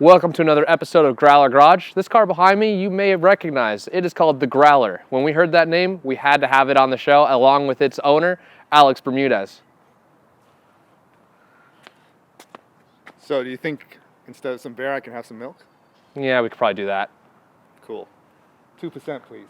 Welcome to another episode of Growler Garage. This car behind me, you may have recognized. It is called the Growler. When we heard that name, we had to have it on the show, along with its owner, Alex Bermudez. So do you think instead of some beer, I can have some milk? Yeah, we could probably do that. Cool. 2%, please.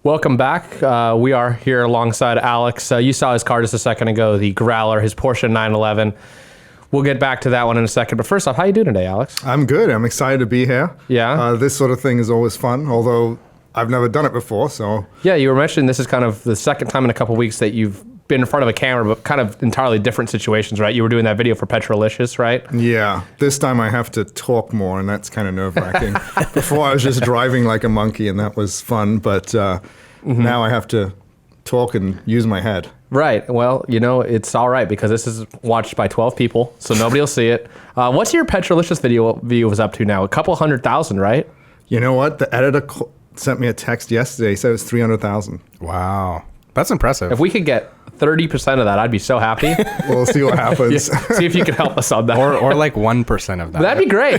Welcome back. We are here alongside Alex. You saw his car just a second ago, the Growler, his Porsche 911. We'll get back to that one in a second. But first off, how you doing today, Alex? I'm good. I'm excited to be here. Yeah? This sort of thing is always fun, although I've never done it before, so... Yeah, you were mentioning this is kind of the second time in a couple weeks that you've been in front of a camera, but kind of entirely different situations, right? You were doing that video for Petrolicious, right? Yeah. This time I have to talk more, and that's kind of nerve-wracking. Before I was just driving like a monkey, and that was fun, but now I have to talk and use my head. Right. Well, you know, it's all right because this is watched by 12 people, so nobody will see it. What's your Petrolicious view was up to now? A couple 100,000, right? You know what? The editor sent me a text yesterday, said it was 300,000. Wow. That's impressive. If we could get 30% of that, I'd be so happy. We'll see what happens. Yeah, see if you can help us on that. or like 1% of that. That'd be great.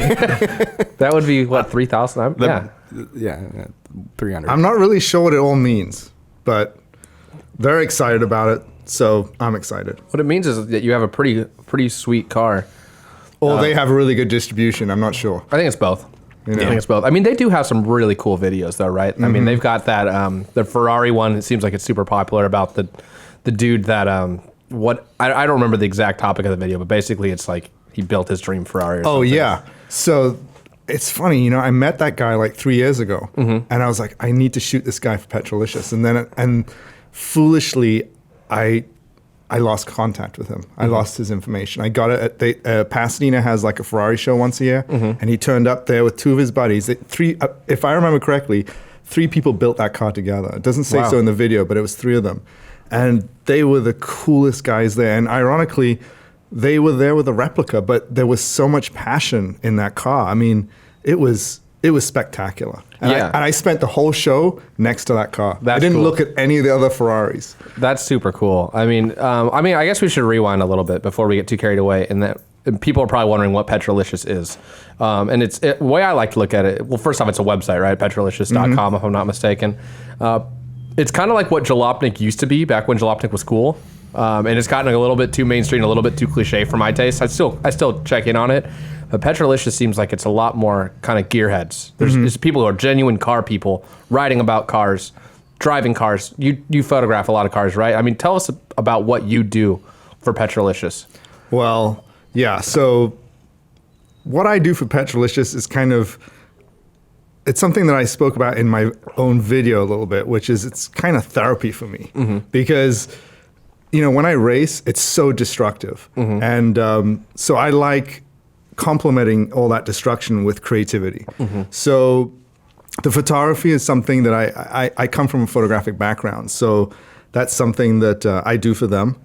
That would be, what, 3,000? Yeah. Yeah, 300. I'm not really sure what it all means, but very excited about it, so I'm excited. What it means is that you have a pretty sweet car. Or they have a really good distribution, I'm not sure. I think it's both. You know? I think it's both. I mean, they do have some really cool videos, though, right? I mean, they've got that the Ferrari one. It seems like it's super popular about the dude that I don't remember the exact topic of the video, but basically it's like he built his dream Ferrari. Or something. Yeah. So it's funny, you know, I met that guy like 3 years ago, and I was like, I need to shoot this guy for Petrolicious, and foolishly, I lost contact with him. I lost his information. I got it at Pasadena has like a Ferrari show once a year, and he turned up there with two of his buddies. If I remember correctly, 3 people built that car together. It doesn't say so in the video, but it was 3 of them. And they were the coolest guys there. And ironically, they were there with a replica, but there was so much passion in that car. I mean, it was spectacular. And I spent the whole show next to that car. I didn't look at any of the other Ferraris. That's super cool. I mean, I guess we should rewind a little bit before we get too carried away. And people are probably wondering what Petrolicious is. And the way I like to look at it, well, first off, it's a website, right? Petrolicious.com, if I'm not mistaken. It's kind of like what Jalopnik used to be back when Jalopnik was cool. And it's gotten a little bit too mainstream, a little bit too cliche for my taste. I still check in on it. But Petrolicious seems like it's a lot more kind of gearheads. There's people who are genuine car people, writing about cars, driving cars. You photograph a lot of cars, right? I mean, tell us about what you do for Petrolicious. Well, yeah. So what I do for Petrolicious is it's something that I spoke about in my own video a little bit, which is it's kind of therapy for me because, you know, when I race, it's so destructive. And so I like complementing all that destruction with creativity. So the photography is something that I come from a photographic background. So that's something that I do for them.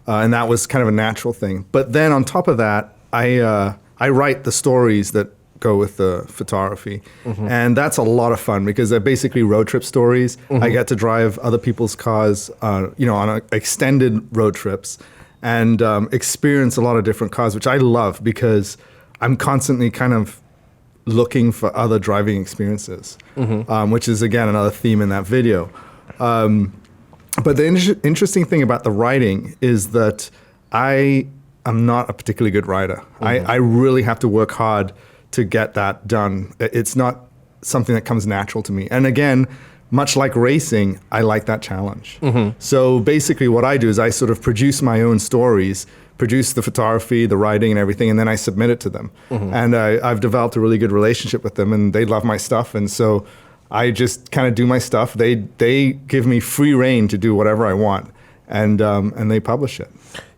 And that was kind of a natural thing. But then on top of that, I write the stories that go with the photography. And that's a lot of fun because they're basically road trip stories. I get to drive other people's cars, you know, on extended road trips and experience a lot of different cars, which I love because I'm constantly kind of looking for other driving experiences, which is, again, another theme in that video. But the interesting thing about the writing is that I am not a particularly good writer. I really have to work hard to get that done. It's not something that comes natural to me. And again, much like racing, I like that challenge. So basically what I do is I sort of produce my own stories, produce the photography, the writing and everything, and then I submit it to them. And I've developed a really good relationship with them, and they love my stuff. And so I just kind of do my stuff. They give me free reign to do whatever I want, and they publish it.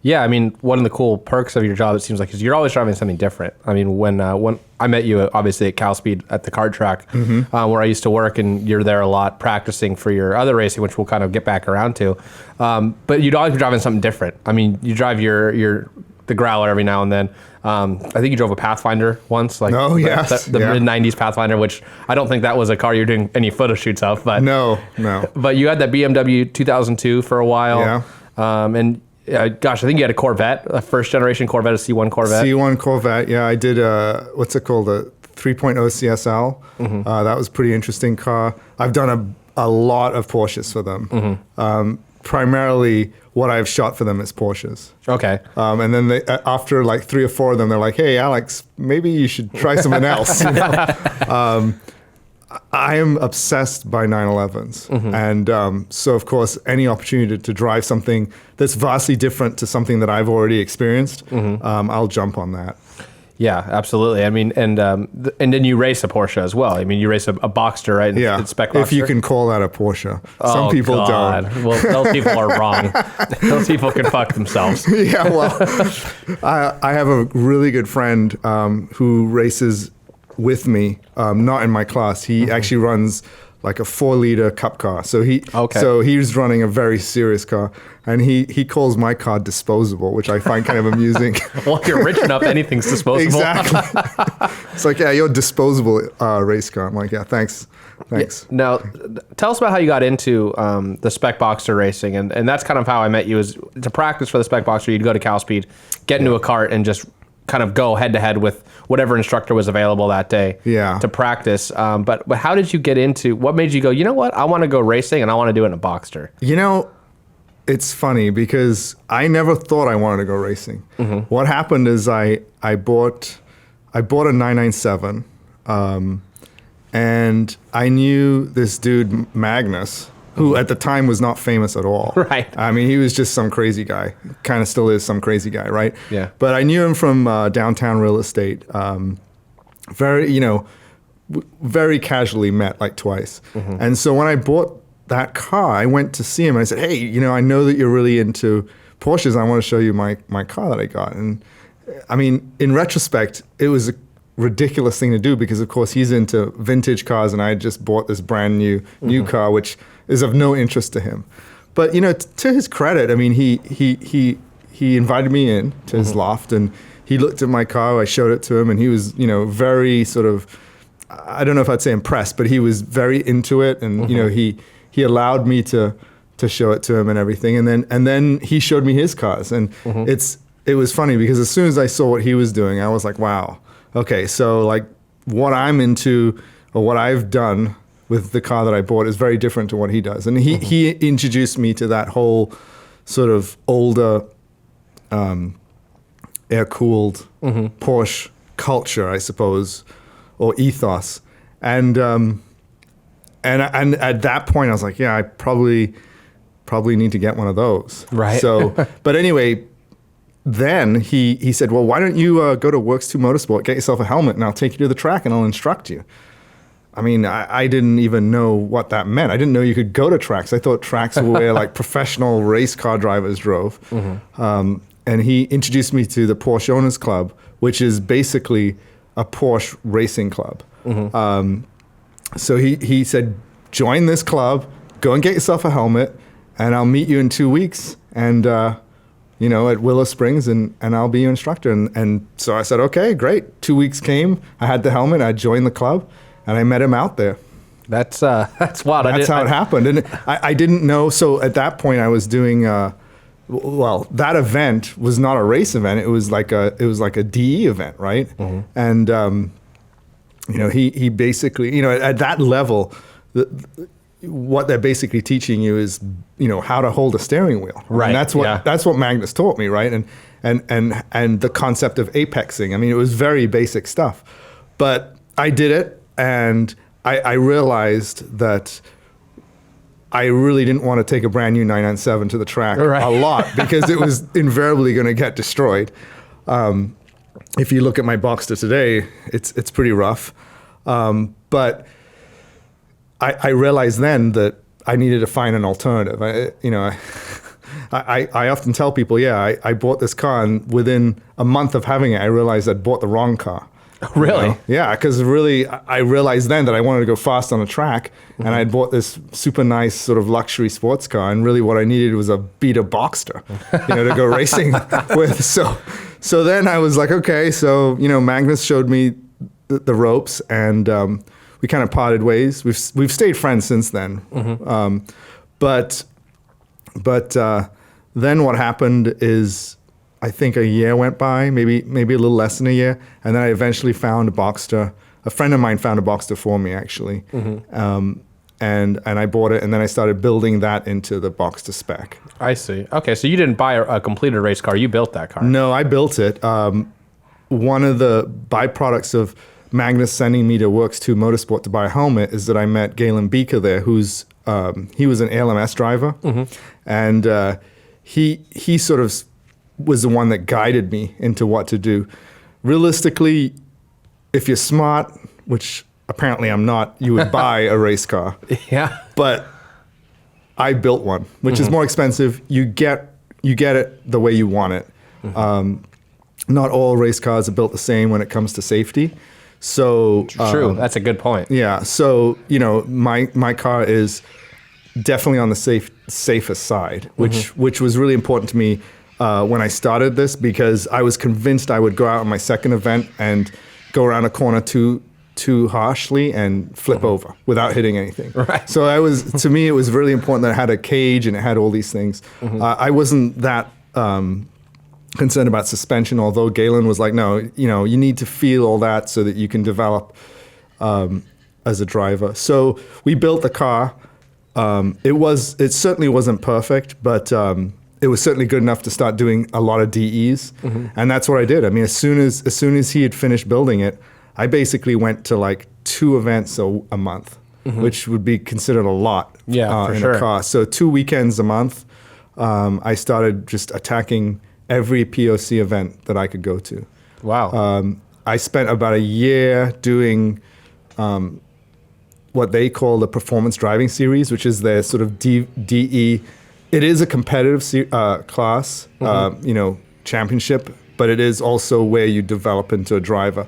Yeah, I mean, one of the cool perks of your job, it seems like, is you're always driving something different. I mean, when I met you, obviously, at Cal Speed at the kart track, where I used to work, and you're there a lot practicing for your other racing, which we'll kind of get back around to. But you'd always be driving something different. I mean, you drive the Growler every now and then. I think you drove a Pathfinder once, like the mid-90s Pathfinder, which I don't think that was a car you're doing any photo shoots of. But No. But you had that BMW 2002 for a while. And gosh, I think you had a Corvette, a first-generation Corvette, a C1 Corvette. C1 Corvette, yeah. I did, what's it called, a 3.0 CSL. That was a pretty interesting car. I've done a lot of Porsches for them. Primarily, what I've shot for them is Porsches. Okay. And then after like 3 or 4 of them, they're like, hey, Alex, maybe you should try something else. I am obsessed by 911s. And so, of course, any opportunity to drive something that's vastly different to something that I've already experienced, I'll jump on that. Yeah, absolutely. I mean, and then you race a Porsche as well. I mean, you race a Boxster, right? Yeah, it's spec Boxster. If you can call that a Porsche. Some people don't. Well, those people are wrong. Those people can fuck themselves. Yeah, well, I have a really good friend who races with me, not in my class. He actually runs like a 4-liter cup car. So he's running a very serious car, and he calls my car disposable, which I find kind of amusing. Well, if you're rich enough, anything's disposable. Exactly. It's like, yeah, you're a disposable race car. I'm like, yeah, thanks. Now, tell us about how you got into the spec Boxster racing, and that's kind of how I met you. Is to practice for the spec Boxster, you'd go to Cal Speed, get into a cart, and just kind of go head to head with whatever instructor was available that day to practice. But how did you get into, what made you go, you know what, I want to go racing and I want to do it in a Boxster? You know, it's funny because I never thought I wanted to go racing. What happened is I bought a 997 and I knew this dude, Magnus, who at the time was not famous at all. Right. I mean, he was just some crazy guy. Kind of still is some crazy guy, right? Yeah. But I knew him from downtown real estate. Very casually met like twice. And so when I bought that car, I went to see him and I said, hey, you know, I know that you're really into Porsches. I want to show you my car that I got. And I mean, in retrospect, it was a ridiculous thing to do because, of course, he's into vintage cars and I had just bought this brand new car, which is of no interest to him. But, you know, to his credit, I mean, he invited me in to his loft and he looked at my car. I showed it to him and he was, you know, very sort of, I don't know if I'd say impressed, but he was very into it. And, you know, he allowed me to show it to him and everything. And then he showed me his cars. And it was funny because as soon as I saw what he was doing, I was like, wow, okay, so like what I'm into or what I've done with the car that I bought is very different to what he does. And he introduced me to that whole sort of older air-cooled Porsche culture, I suppose, or ethos. And at that point, I was like, yeah, I probably need to get one of those. Right. So, but anyway, then he said, well, why don't you go to Works 2 Motorsport, get yourself a helmet, and I'll take you to the track and I'll instruct you. I mean, I didn't even know what that meant. I didn't know you could go to tracks. I thought tracks were where like professional race car drivers drove. And he introduced me to the Porsche Owners Club, which is basically a Porsche racing club. So he said, join this club, go and get yourself a helmet, and I'll meet you in 2 weeks. And you know, at Willow Springs, and I'll be your instructor. And so I said, okay, great. 2 weeks came, I had the helmet, I joined the club, and I met him out there. That's wild. That's how it happened. And I didn't know, so at that point I was doing, well, that event was not a race event, it was like a DE event, right? And, you know, he basically, you know, at that level, what they're basically teaching you is, you know, how to hold a steering wheel. Right. And that's what Magnus taught me, right? And the concept of apexing. I mean, it was very basic stuff. But I did it, and I realized that I really didn't want to take a brand new 997 to the track a lot because it was invariably going to get destroyed. If you look at my Boxster today, it's pretty rough. But I realized then that I needed to find an alternative. I often tell people, I bought this car, and within a month of having it, I realized I'd bought the wrong car. Really? You know? Yeah, because really, I realized then that I wanted to go fast on a track, and I had bought this super nice sort of luxury sports car, and really what I needed was a beater Boxster, to go racing with. So then I was like, okay, so Magnus showed me the ropes, and we kind of parted ways. We've stayed friends since then, but then what happened is, I think a year went by, maybe a little less than a year, and then I eventually found a Boxster. A friend of mine found a Boxster for me, actually, and I bought it, and then I started building that into the Boxster spec. I see. Okay, so you didn't buy a completed race car; you built that car. No, I built it. One of the byproducts of Magnus sending me to Works 2 Motorsport to buy a helmet is that I met Galen Beaker there, who's he was an ALMS driver, and he sort of was the one that guided me into what to do. Realistically, if you're smart, which apparently I'm not, you would buy a race car. Yeah. But I built one, which is more expensive. You get it the way you want it. Not all race cars are built the same when it comes to safety. So true. That's a good point. Yeah. So my car is definitely on the safest side, which was really important to me when I started this, because I was convinced I would go out on my second event and go around a corner too harshly and flip over without hitting anything. Right. So to me, it was really important that it had a cage and it had all these things. I wasn't that concerned about suspension, although Galen was like, no, you need to feel all that so that you can develop as a driver. So we built the car. It certainly wasn't perfect, but it was certainly good enough to start doing a lot of DEs, and that's what I did. I mean, as soon as he had finished building it, I basically went to like 2 events a month, which would be considered a lot in a car. So 2 weekends a month, I started just attacking every POC event that I could go to. Wow. I spent about a year doing what they call the Performance Driving Series, which is their sort of DE. It is a competitive class, championship, but it is also where you develop into a driver.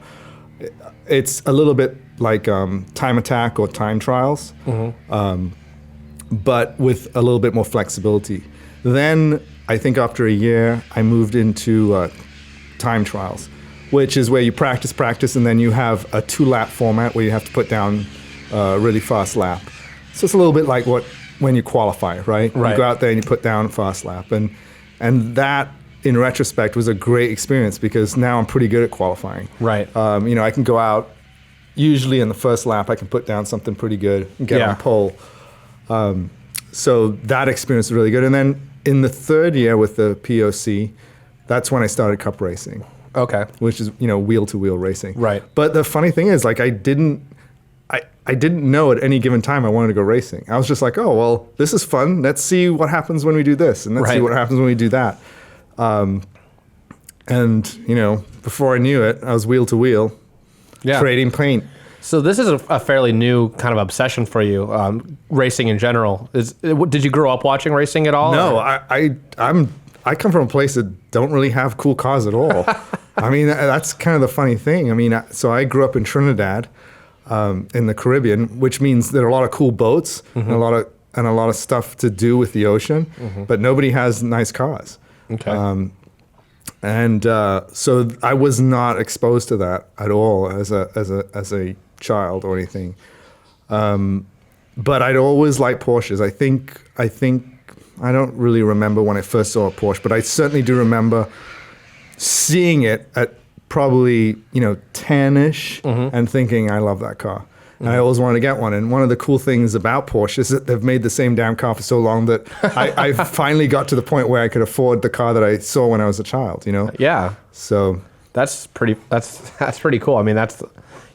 It's a little bit like time attack or time trials, but with a little bit more flexibility. Then I think after a year, I moved into time trials, which is where you practice, and then you have a 2-lap format where you have to put down a really fast lap. So it's a little bit like when you qualify, right? You go out there and you put down a fast lap. And that, in retrospect, was a great experience because now I'm pretty good at qualifying. Right. I can go out, usually in the first lap, I can put down something pretty good and get on pole. So that experience was really good. And then in the 3rd year with the POC, that's when I started cup racing. Okay. Which is, wheel-to-wheel racing. Right. But the funny thing is, like, I didn't know at any given time I wanted to go racing. I was just like, oh, well, this is fun. Let's see what happens when we do this, and let's see what happens when we do that. Before I knew it, I was wheel to wheel, trading paint. So this is a fairly new kind of obsession for you, racing in general. Did you grow up watching racing at all? No, I come from a place that don't really have cool cars at all. I mean, that's kind of the funny thing. I mean, so I grew up in Trinidad, in the Caribbean, which means there are a lot of cool boats and a lot of stuff to do with the ocean, but nobody has nice cars. Okay. So I was not exposed to that at all as a child or anything. But I'd always liked Porsches. I think I don't really remember when I first saw a Porsche, but I certainly do remember seeing it at probably 10-ish and thinking, I love that car. And I always wanted to get one. And one of the cool things about Porsche is that they've made the same damn car for so long that I finally got to the point where I could afford the car that I saw when I was a child, Yeah. So That's pretty cool. I mean,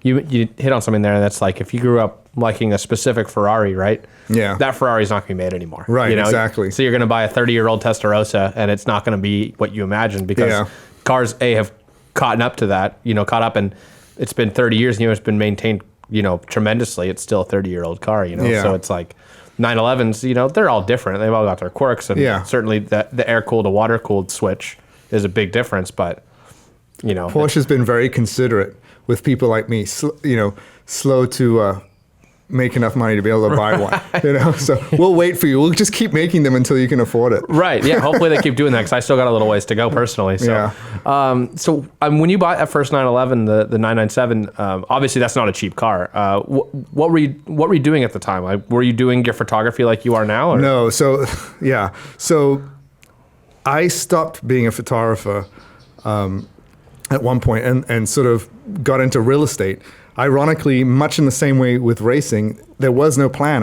you hit on something there that's like if you grew up liking a specific Ferrari, right? Yeah. That Ferrari's not going to be made anymore. Right, exactly. So you're going to buy a 30-year-old Testarossa and it's not going to be what you imagined because cars have caught up to that, caught up, and it's been 30 years, it's been maintained, tremendously. It's still a 30-year-old car, Yeah. So it's like 911s, they're all different. They've all got their quirks, and certainly the air-cooled to water-cooled switch is a big difference, but Porsche's been very considerate with people like me, slow to make enough money to be able to buy one. So we'll wait for you. We'll just keep making them until you can afford it. Right. Yeah. Hopefully they keep doing that because I still got a little ways to go personally. So, when you bought that first 911, the 997, obviously that's not a cheap car. What were you doing at the time? Like, were you doing your photography like you are now? Or? No. So I stopped being a photographer at one point and sort of got into real estate. Ironically, much in the same way with racing, there was no plan.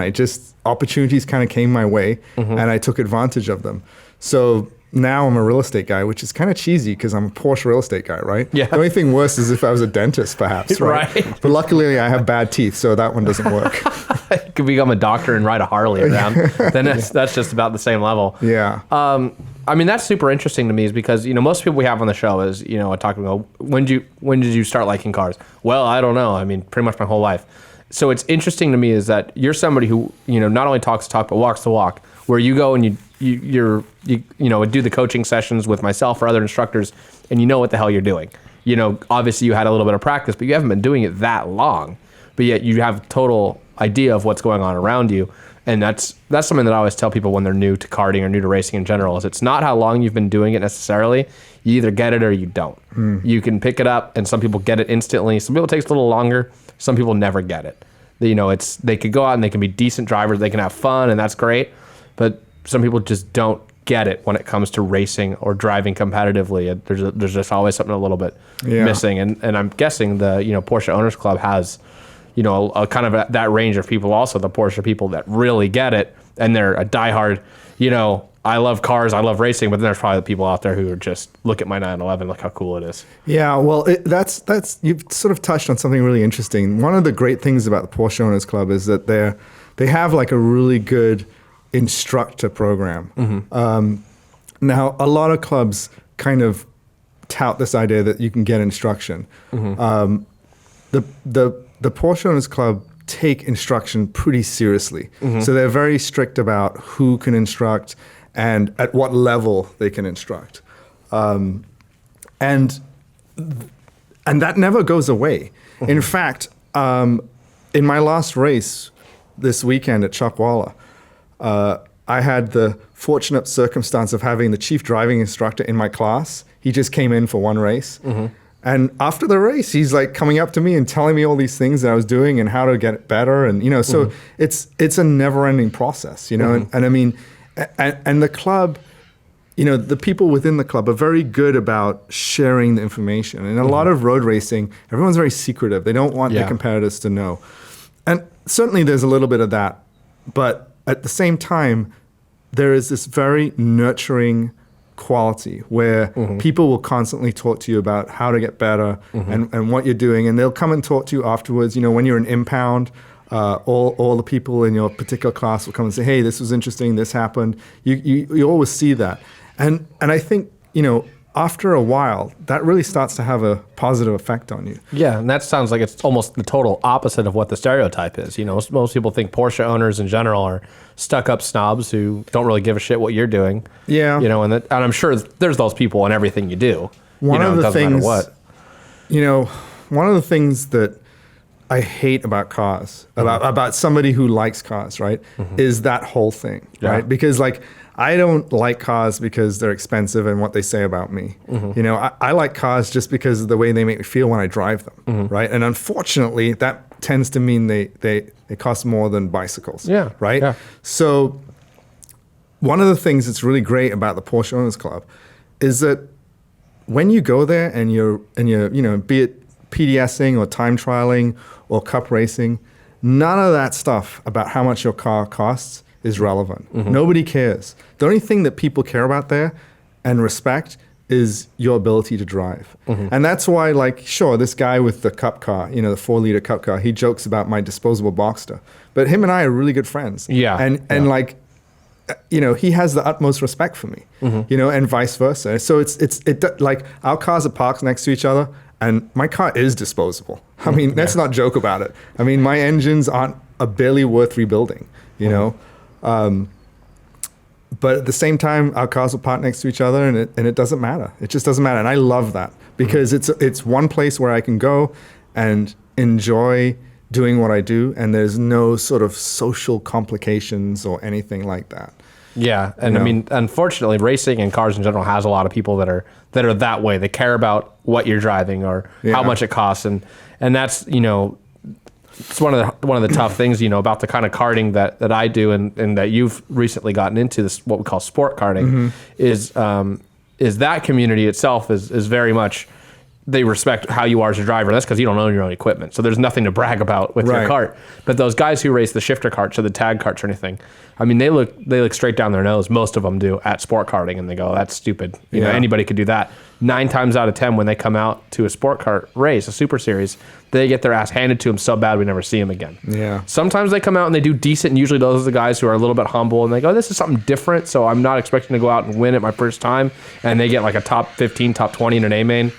Opportunities kind of came my way, and I took advantage of them. So now I'm a real estate guy, which is kind of cheesy because I'm a Porsche real estate guy, right? Yeah. The only thing worse is if I was a dentist, perhaps, right? But luckily, I have bad teeth, so that one doesn't work. You could become a doctor and ride a Harley around. Then that's just about the same level. Yeah. I mean, that's super interesting to me is because, most people we have on the show is, talking about when did you start liking cars? Well, I don't know. I mean, pretty much my whole life. So it's interesting to me is that you're somebody who, not only talks the talk, but walks the walk, where you go and you do the coaching sessions with myself or other instructors and you know what the hell you're doing. Obviously you had a little bit of practice, but you haven't been doing it that long, but yet you have total idea of what's going on around you. And that's something that I always tell people when they're new to karting or new to racing in general is it's not how long you've been doing it necessarily. You either get it or you don't. You can pick it up, and some people get it instantly. Some people it takes a little longer. Some people never get it. They could go out and they can be decent drivers. They can have fun, and that's great. But some people just don't get it when it comes to racing or driving competitively. There's just always something a little bit missing. And I'm guessing the Porsche Owners Club has a kind of that range of people also, the Porsche people that really get it, and they're a diehard, I love cars, I love racing, but then there's probably the people out there who are just, look at my 911, look how cool it is. Yeah, well, that's you've sort of touched on something really interesting. One of the great things about the Porsche Owners Club is that they have like a really good instructor program. Now, a lot of clubs kind of tout this idea that you can get instruction. The Porsche Owners Club take instruction pretty seriously. So they're very strict about who can instruct and at what level they can instruct. And that never goes away. In fact, in my last race this weekend at Chuckwalla, I had the fortunate circumstance of having the chief driving instructor in my class. He just came in for one race. And after the race, he's like coming up to me and telling me all these things that I was doing and how to get better. And, so it's a never ending process, and I mean, and the club, the people within the club are very good about sharing the information. And a lot of road racing, everyone's very secretive. They don't want the competitors to know. And certainly there's a little bit of that. But at the same time, there is this very nurturing quality where people will constantly talk to you about how to get better and what you're doing, and they'll come and talk to you afterwards. When you're an impound, all the people in your particular class will come and say, hey, this was interesting, this happened. You always see that, and I think after a while that really starts to have a positive effect on you. Yeah, and that sounds like it's almost the total opposite of what the stereotype is. Most people think Porsche owners in general are stuck-up snobs who don't really give a shit what you're doing. Yeah. And I'm sure there's those people in everything you do. One of the doesn't things, matter what. One of the things that I hate about cars, about somebody who likes cars, right, is that whole thing, right? Because I don't like cars because they're expensive and what they say about me. I like cars just because of the way they make me feel when I drive them, right? And unfortunately, that tends to mean they cost more than bicycles, right? Yeah. So one of the things that's really great about the Porsche Owners Club is that when you go there and you're be it PDSing or time trialing or cup racing, none of that stuff about how much your car costs is relevant. Nobody cares. The only thing that people care about there and respect is your ability to drive. And that's why, like, sure, this guy with the cup car, the 4-liter cup car, he jokes about my disposable Boxster. But him and I are really good friends. Yeah. And like, he has the utmost respect for me, and vice versa. So it like our cars are parked next to each other, and my car is disposable. I mean, let's not joke about it. I mean, my engines aren't barely worth rebuilding, but at the same time, our cars are parked next to each other, and it doesn't matter. It just doesn't matter, and I love that because it's one place where I can go and enjoy doing what I do, and there's no sort of social complications or anything like that. Yeah, and I mean, unfortunately, racing and cars in general has a lot of people that are that way. They care about what you're driving or how much it costs, and that's it's one of the tough things about the kind of karting that I do and that you've recently gotten into, this what we call sport karting, is that community itself is very much. They respect how you are as a driver. That's because you don't own your own equipment. So there's nothing to brag about with your cart. But those guys who race the shifter carts or the tag carts or anything, I mean, they look straight down their nose. Most of them do at sport karting, and they go, "That's stupid. Anybody could do that." 9 times out of 10, when they come out to a sport kart race, a super series, they get their ass handed to them so bad we never see them again. Yeah. Sometimes they come out and they do decent, and usually those are the guys who are a little bit humble, and they go, "This is something different, so I'm not expecting to go out and win it my first time." And they get like a top 15, top 20 in an A main.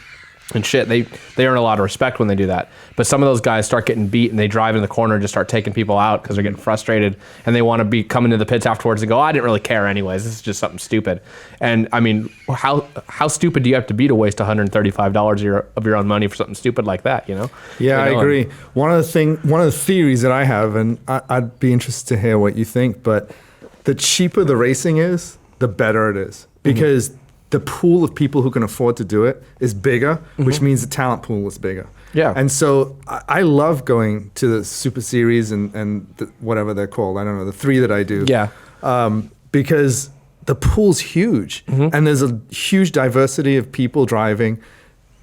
And shit, they earn a lot of respect when they do that. But some of those guys start getting beat, and they drive in the corner and just start taking people out because they're getting frustrated, and they want to be coming to the pits afterwards and go, "I didn't really care anyways. This is just something stupid." And I mean, how stupid do you have to be to waste $135 of your own money for something stupid like that? Yeah, I agree. One of the theories that I have, and I'd be interested to hear what you think, but the cheaper the racing is, the better it is, because the pool of people who can afford to do it is bigger, which means the talent pool is bigger. Yeah. And so I love going to the Super Series and whatever they're called. I don't know, the 3 that I do. Yeah. Because the pool's huge, and there's a huge diversity of people driving.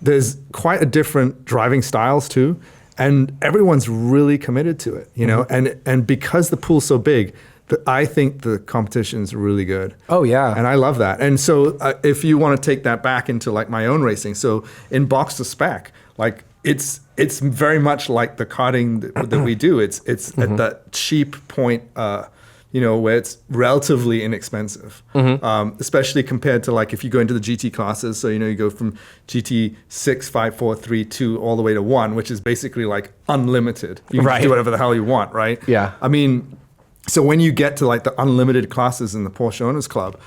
There's quite a different driving styles too, and everyone's really committed to it, and because the pool's so big, I think the competition's really good. Oh, yeah. And I love that. And so if you want to take that back into like my own racing, so in box to spec, like it's very much like the karting that we do. It's at that cheap point, where it's relatively inexpensive, especially compared to like if you go into the GT classes. So, you go from GT 6, 5, 4, 3, 2, all the way to 1, which is basically like unlimited. You can do whatever the hell you want, right? Yeah. I mean, so when you get to like the unlimited classes in the Porsche Owners Club,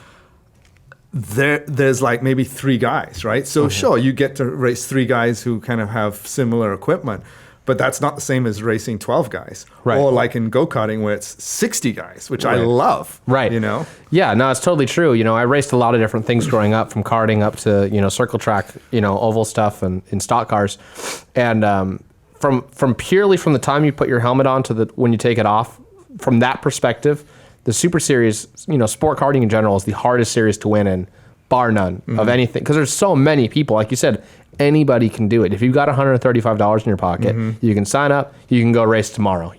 there's like maybe 3 guys, right? So sure, you get to race 3 guys who kind of have similar equipment, but that's not the same as racing 12 guys. Right. Or like in go-karting where it's 60 guys, which I love. Right. Yeah, no, it's totally true. I raced a lot of different things growing up, from karting up to, circle track, oval stuff and in stock cars. And from purely from the time you put your helmet on to when you take it off, from that perspective, the Super Series, sport karting in general is the hardest series to win in, bar none of anything. Because there's so many people. Like you said, anybody can do it. If you've got $135 in your pocket, you can sign up, you can go race tomorrow,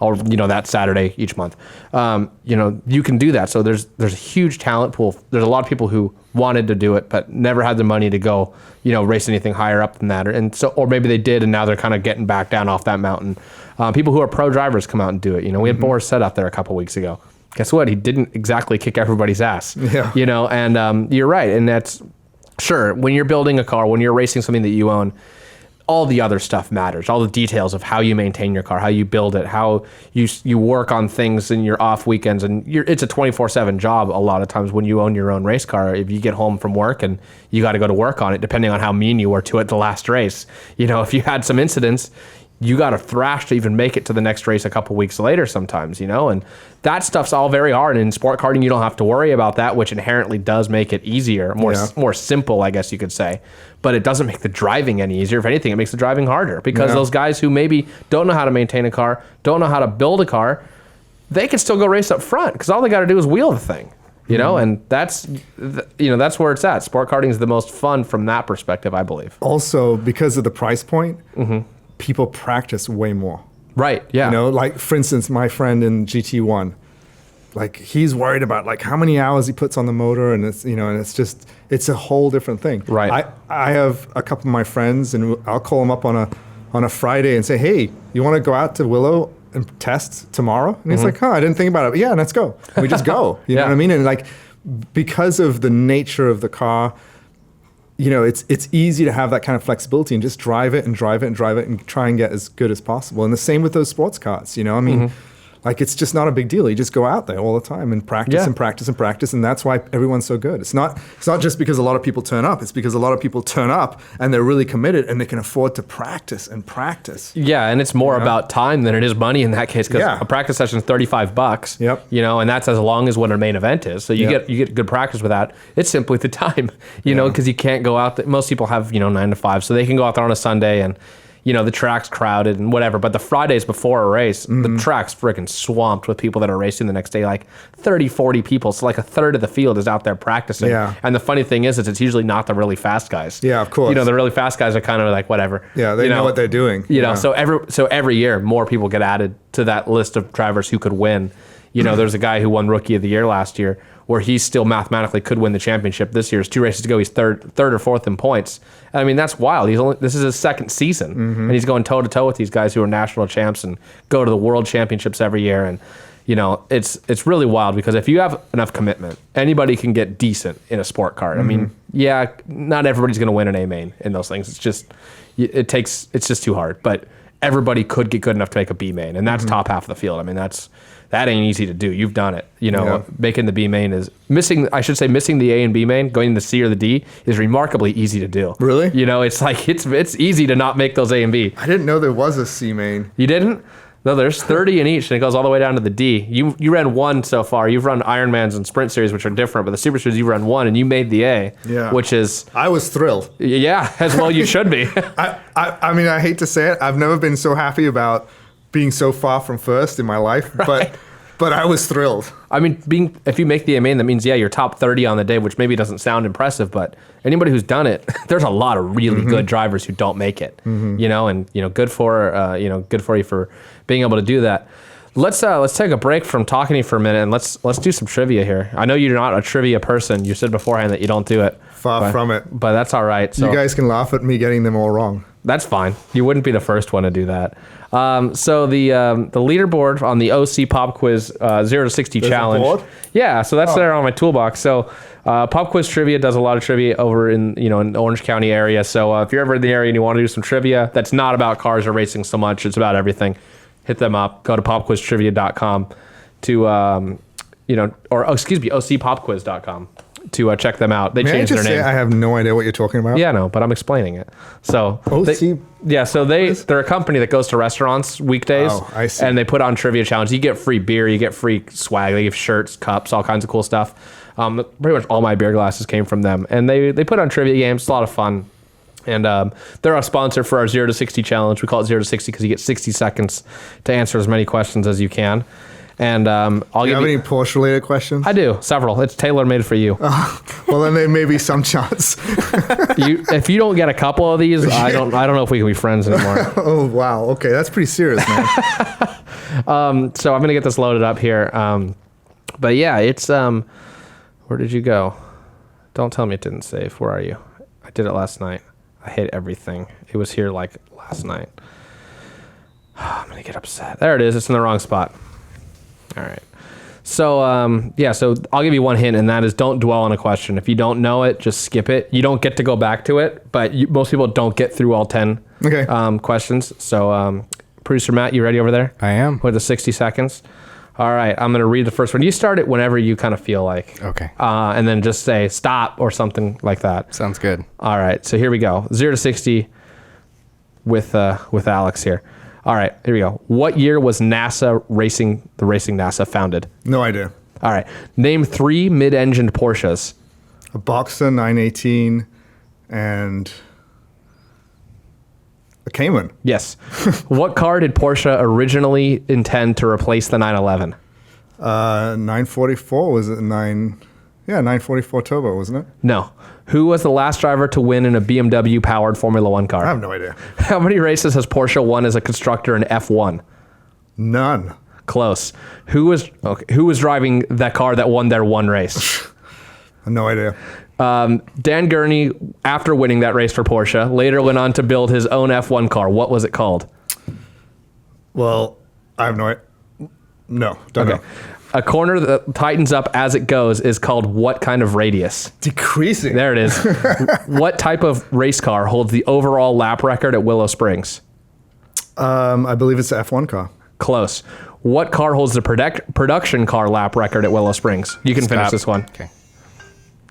or, that Saturday each month. You can do that. So there's a huge talent pool. There's a lot of people who wanted to do it, but never had the money to go, race anything higher up than that. Or maybe they did, and now they're kind of getting back down off that mountain. People who are pro drivers come out and do it. We had Boris Set out there a couple weeks ago. Guess what? He didn't exactly kick everybody's ass. Yeah. And you're right. And that's sure, when you're building a car, when you're racing something that you own, all the other stuff matters. All the details of how you maintain your car, how you build it, how you work on things in your off weekends, and it's a 24/7 job a lot of times when you own your own race car. If you get home from work and you got to go to work on it, depending on how mean you were to it the last race, if you had some incidents, you got to thrash to even make it to the next race a couple weeks later sometimes, and that stuff's all very hard. And in sport karting, you don't have to worry about that, which inherently does make it easier, more simple, I guess you could say. But it doesn't make the driving any easier. If anything, it makes the driving harder, because those guys who maybe don't know how to maintain a car, don't know how to build a car, they can still go race up front, because all they got to do is wheel the thing. And that's where it's at. Sport karting is the most fun from that perspective, I believe. Also, because of the price point, people practice way more. Right, yeah. Like, for instance, my friend in GT1, like he's worried about like how many hours he puts on the motor, and it's it's a whole different thing. Right. I have a couple of my friends, and I'll call them up on a Friday and say, hey, you want to go out to Willow and test tomorrow? And he's like, I didn't think about it. But yeah, let's go. And we just go. You know what I mean? And like, because of the nature of the car, it's easy to have that kind of flexibility and just drive it and try and get as good as possible. And the same with those sports cars. I mean, like it's just not a big deal. You just go out there all the time and practice and practice and practice, and that's why everyone's so good. It's not just because a lot of people turn up. It's because a lot of people turn up and they're really committed and they can afford to practice and practice. Yeah, and it's more about time than it is money in that case, because a practice session is $35. Yep. And that's as long as what a main event is. So you get good practice with that. It's simply the time, because you can't go out. Most people have 9 to 5, so they can go out there on a Sunday and. The track's crowded and whatever, but the Fridays before a race, the track's freaking swamped with people that are racing the next day, like 30, 40 people. So like a third of the field is out there practicing. Yeah. And the funny thing is it's usually not the really fast guys. Yeah, of course. The really fast guys are kind of like, whatever. Yeah, they know what they're doing. So every year more people get added to that list of drivers who could win. There's a guy who won Rookie of the Year last year, where he still mathematically could win the championship this year. It's 2 races to go. He's third or fourth in points. I mean, that's wild. This is his second season, and he's going toe to toe with these guys who are national champs and go to the world championships every year. And it's really wild, because if you have enough commitment, anybody can get decent in a sport car. I mean, not everybody's going to win an A main in those things. It's just it's just too hard. But everybody could get good enough to make a B main, and that's top half of the field. I mean, that ain't easy to do. You've done it. Making the B main is missing the A and B main, going to the C or the D is remarkably easy to do. Really? It's like it's easy to not make those A and B. I didn't know there was a C main. You didn't? No, there's 30 in each, and it goes all the way down to the D. You ran one so far. You've run Ironmans and Sprint Series, which are different, but the Super Series, you run one, and you made the A, which is... I was thrilled. Yeah, as well you should be. I mean, I hate to say it. I've never been so happy about being so far from first in my life, but I was thrilled. I mean, if you make the A main, that means, you're top 30 on the day, which maybe doesn't sound impressive, but anybody who's done it, there's a lot of really good drivers who don't make it, and, good for you for being able to do that. Let's take a break from talking to you for a minute, and let's do some trivia here. I know you're not a trivia person. You said beforehand that you don't do it. Far from it. But that's all right. So you guys can laugh at me getting them all wrong. That's fine. You wouldn't be the first one to do that. So the leaderboard on the OC Pop Quiz 0 to 60 There's challenge. a board? Yeah, so that's there on my toolbox. So Pop Quiz Trivia does a lot of trivia over in in the Orange County area. So if you're ever in the area and you want to do some trivia that's not about cars or racing so much, it's about everything. Hit them up. Go to popquiztrivia.com to ocpopquiz.com to check them out. They changed their name. I have no idea what you're talking about. Yeah, no, but I'm explaining it. So OC. They're a company that goes to restaurants weekdays. Oh, I see. And they put on trivia challenge. You get free beer, you get free swag, they give shirts, cups, all kinds of cool stuff. Pretty much all my beer glasses came from them, and they put on trivia games. It's a lot of fun. And they're a sponsor for our 0 to 60 challenge. We call it 0 to 60 because you get 60 seconds to answer as many questions as you can. And Do you have any Porsche related questions? I do, several. It's tailor made for you. Well, then there may be some chance. If you don't get a couple of these, I don't know if we can be friends anymore. Oh wow, okay, that's pretty serious, man. So I'm gonna get this loaded up here. But yeah, it's where did you go? Don't tell me it didn't save. Where are you? I did it last night. I hate everything. It was here like last night. I'm gonna get upset. There it is. It's in the wrong spot. All right. So so I'll give you one hint, and that is don't dwell on a question. If you don't know it, just skip it. You don't get to go back to it, but most people don't get through all 10 questions. So producer Matt, you ready over there? I am. With the 60 seconds. All right, I'm going to read the first one. You start it whenever you kind of feel like. Okay. And then just say stop or something like that. Sounds good. All right, so here we go. 0 to 60 with Alex here. All right, here we go. What year was the Racing NASA founded? No idea. All right, name 3 mid-engined Porsches. A Boxer 918 and a Cayman. Yes. What car did Porsche originally intend to replace the 911? 944 was it 944 turbo, wasn't it? No. Who was the last driver to win in a BMW powered Formula One car? I have no idea. How many races has Porsche won as a constructor in F1? None. Close. Who was driving that car that won their one race? No idea. Dan Gurney, after winning that race for Porsche, later went on to build his own F1 car. What was it called? Well, I have no idea. No, don't know. A corner that tightens up as it goes is called what kind of radius? Decreasing. There it is. What type of race car holds the overall lap record at Willow Springs? I believe it's the F1 car. Close. What car holds the production car lap record at Willow Springs? You can finish this one. Okay.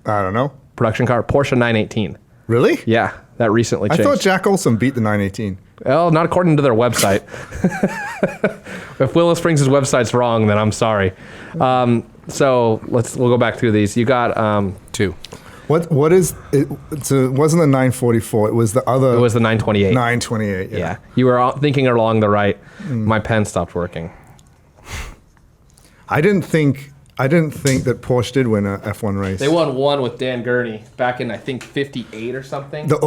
I don't know. Production car, Porsche 918. Really? Yeah, that recently changed. I thought Jack Olson beat the 918. Well, not according to their website. If Willow Springs' website's wrong, then I'm sorry. So we'll go back through these. You got 2. What is it? So it wasn't the 944. It was the other. it was the 928. 928. Yeah, you were all thinking along the right. My pen stopped working. I didn't think that Porsche did win a F1 race. They won one with Dan Gurney back in I think 58 or something. The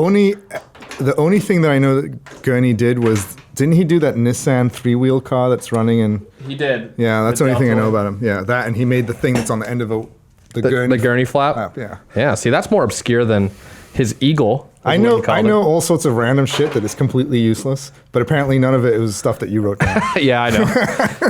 only thing that I know that Gurney did was, didn't he do that Nissan 3-wheel car that's running in? He did. Yeah, that's the only thing I know about him. Yeah, that, and he made the thing that's on the end of the Gurney. The Gurney flap. Yeah. Yeah. See, that's more obscure than his Eagle. I know all sorts of random shit that is completely useless, but apparently none of it was stuff that you wrote down. Yeah, I know.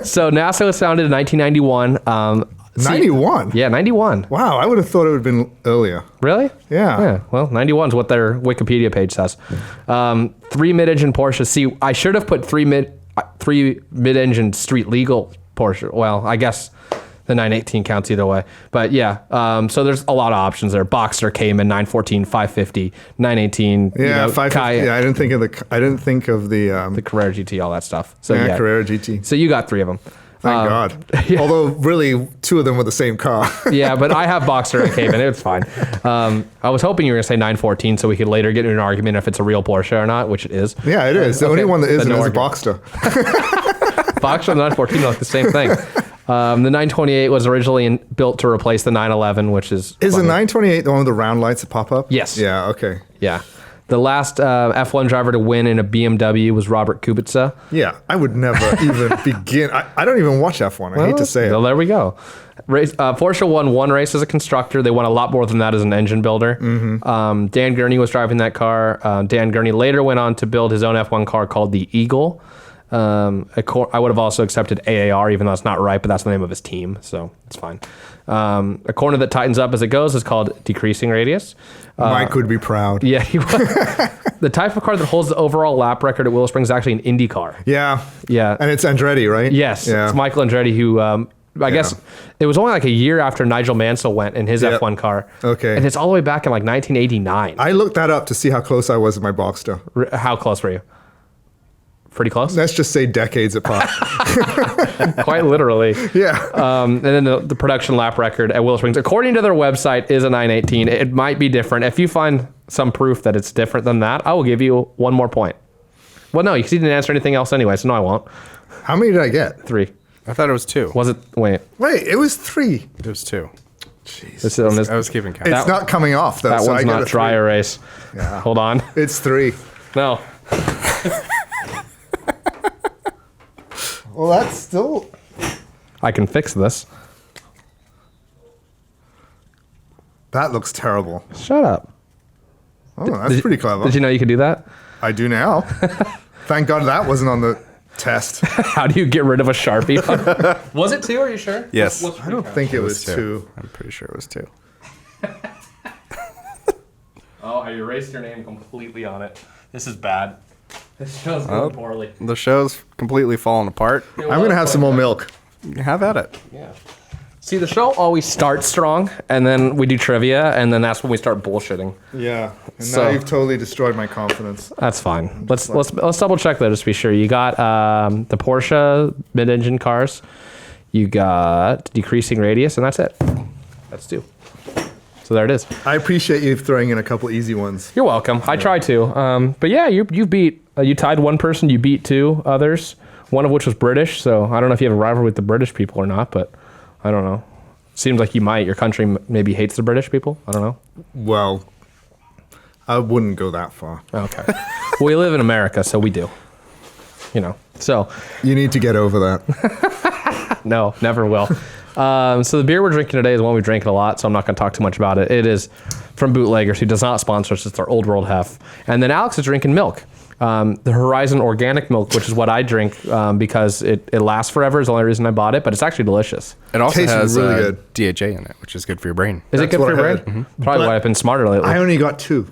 So NASA was founded in 1991. 91? Yeah, 91. Wow, I would have thought it would have been earlier. Really? Yeah. Well, 91 is what their Wikipedia page says. 3 mid-engine Porsche. See, I should have put three mid-engine street legal Porsche. Well, I guess the 918 counts either way. But yeah, so there's a lot of options there. Boxster, Cayman, 914, 550, 918. Yeah, 550. Yeah, I didn't think of the Carrera GT, all that stuff. So yeah, Carrera GT. So you got 3 of them. Thank God. Yeah. Although really 2 of them were the same car. Yeah, but I have Boxster at Cayman. It's fine. I was hoping you were going to say 914 so we could later get into an argument if it's a real Porsche or not, which it is. Yeah, it is. The only one that isn't is a Boxster. Boxster and the 914 are like the same thing. The 928 was originally built to replace the 911, which is Is funny. the 928 the one with the round lights that pop up? Yes. Yeah, okay. Yeah. The last F1 driver to win in a BMW was Robert Kubica. Yeah, I would never even begin. I don't even watch F1. I hate to say it. Well, there we go. Porsche won 1 race as a constructor. They won a lot more than that as an engine builder. Mm-hmm. Dan Gurney was driving that car. Dan Gurney later went on to build his own F1 car called the Eagle. I would have also accepted AAR, even though it's not right, but that's the name of his team, so it's fine. A corner that tightens up as it goes is called decreasing radius. Mike would be proud. Yeah, he was. The type of car that holds the overall lap record at Willow Springs is actually an Indy car. Yeah. Yeah. And it's Andretti, right? Yes. Yeah. It's Michael Andretti who, I guess it was only like a year after Nigel Mansell went in his F1 car. Okay. And it's all the way back in like 1989. I looked that up to see how close I was with my Boxster. How close were you? Pretty close? Let's just say decades apart. Quite literally. Yeah. And then the production lap record at Willow Springs, according to their website, is a 918. It might be different. If you find some proof that it's different than that, I will give you 1 more point. Well, no, you didn't answer anything else anyway, so no, I won't. How many did I get? 3. I thought it was 2. Was it? Wait. Wait, it was 3. It was 2. Jeez. I was keeping count. It's not coming off, though. That so one's I get not a dry 3. erase. Yeah. Hold on. It's 3. No. Well, that's still... I can fix this. That looks terrible. Shut up. Oh, that's pretty clever. Did you know you could do that? I do now. Thank God that wasn't on the test. How do you get rid of a Sharpie? Was it 2? Are you sure? Yes. I don't think it was 2. I'm pretty sure it was 2. Oh, I erased your name completely on it. This is bad. This show's going poorly. The show's completely fallen apart. I'm going to have some more milk. Have at it. Yeah. See, the show always starts strong, and then we do trivia, and then that's when we start bullshitting. Yeah. And So- now you've totally destroyed my confidence. That's fine. Let's double check that just to be sure. You got the Porsche mid-engine cars. You got decreasing radius, and that's it. That's 2. So there it is. I appreciate you throwing in a couple easy ones. You're welcome. I try to. But yeah, you beat. You tied 1 person. You beat 2 others. One of which was British. So I don't know if you have a rivalry with the British people or not, but I don't know. Seems like you might. Your country maybe hates the British people. I don't know. Well, I wouldn't go that far. Okay. Well, we live in America, so we do. You know. So You need to get over that. No, never will. So the beer we're drinking today is one we've drinking a lot, so I'm not going to talk too much about it. It is from Bootleggers, who does not sponsor us. It's our Old World Hef. And then Alex is drinking milk. The Horizon Organic Milk, which is what I drink because it lasts forever is the only reason I bought it, but it's actually delicious. It also Tastes has really good. DHA in it, which is good for your brain. Is it That's good what for your I brain? heard. Probably But why I've been smarter lately. I only got 2.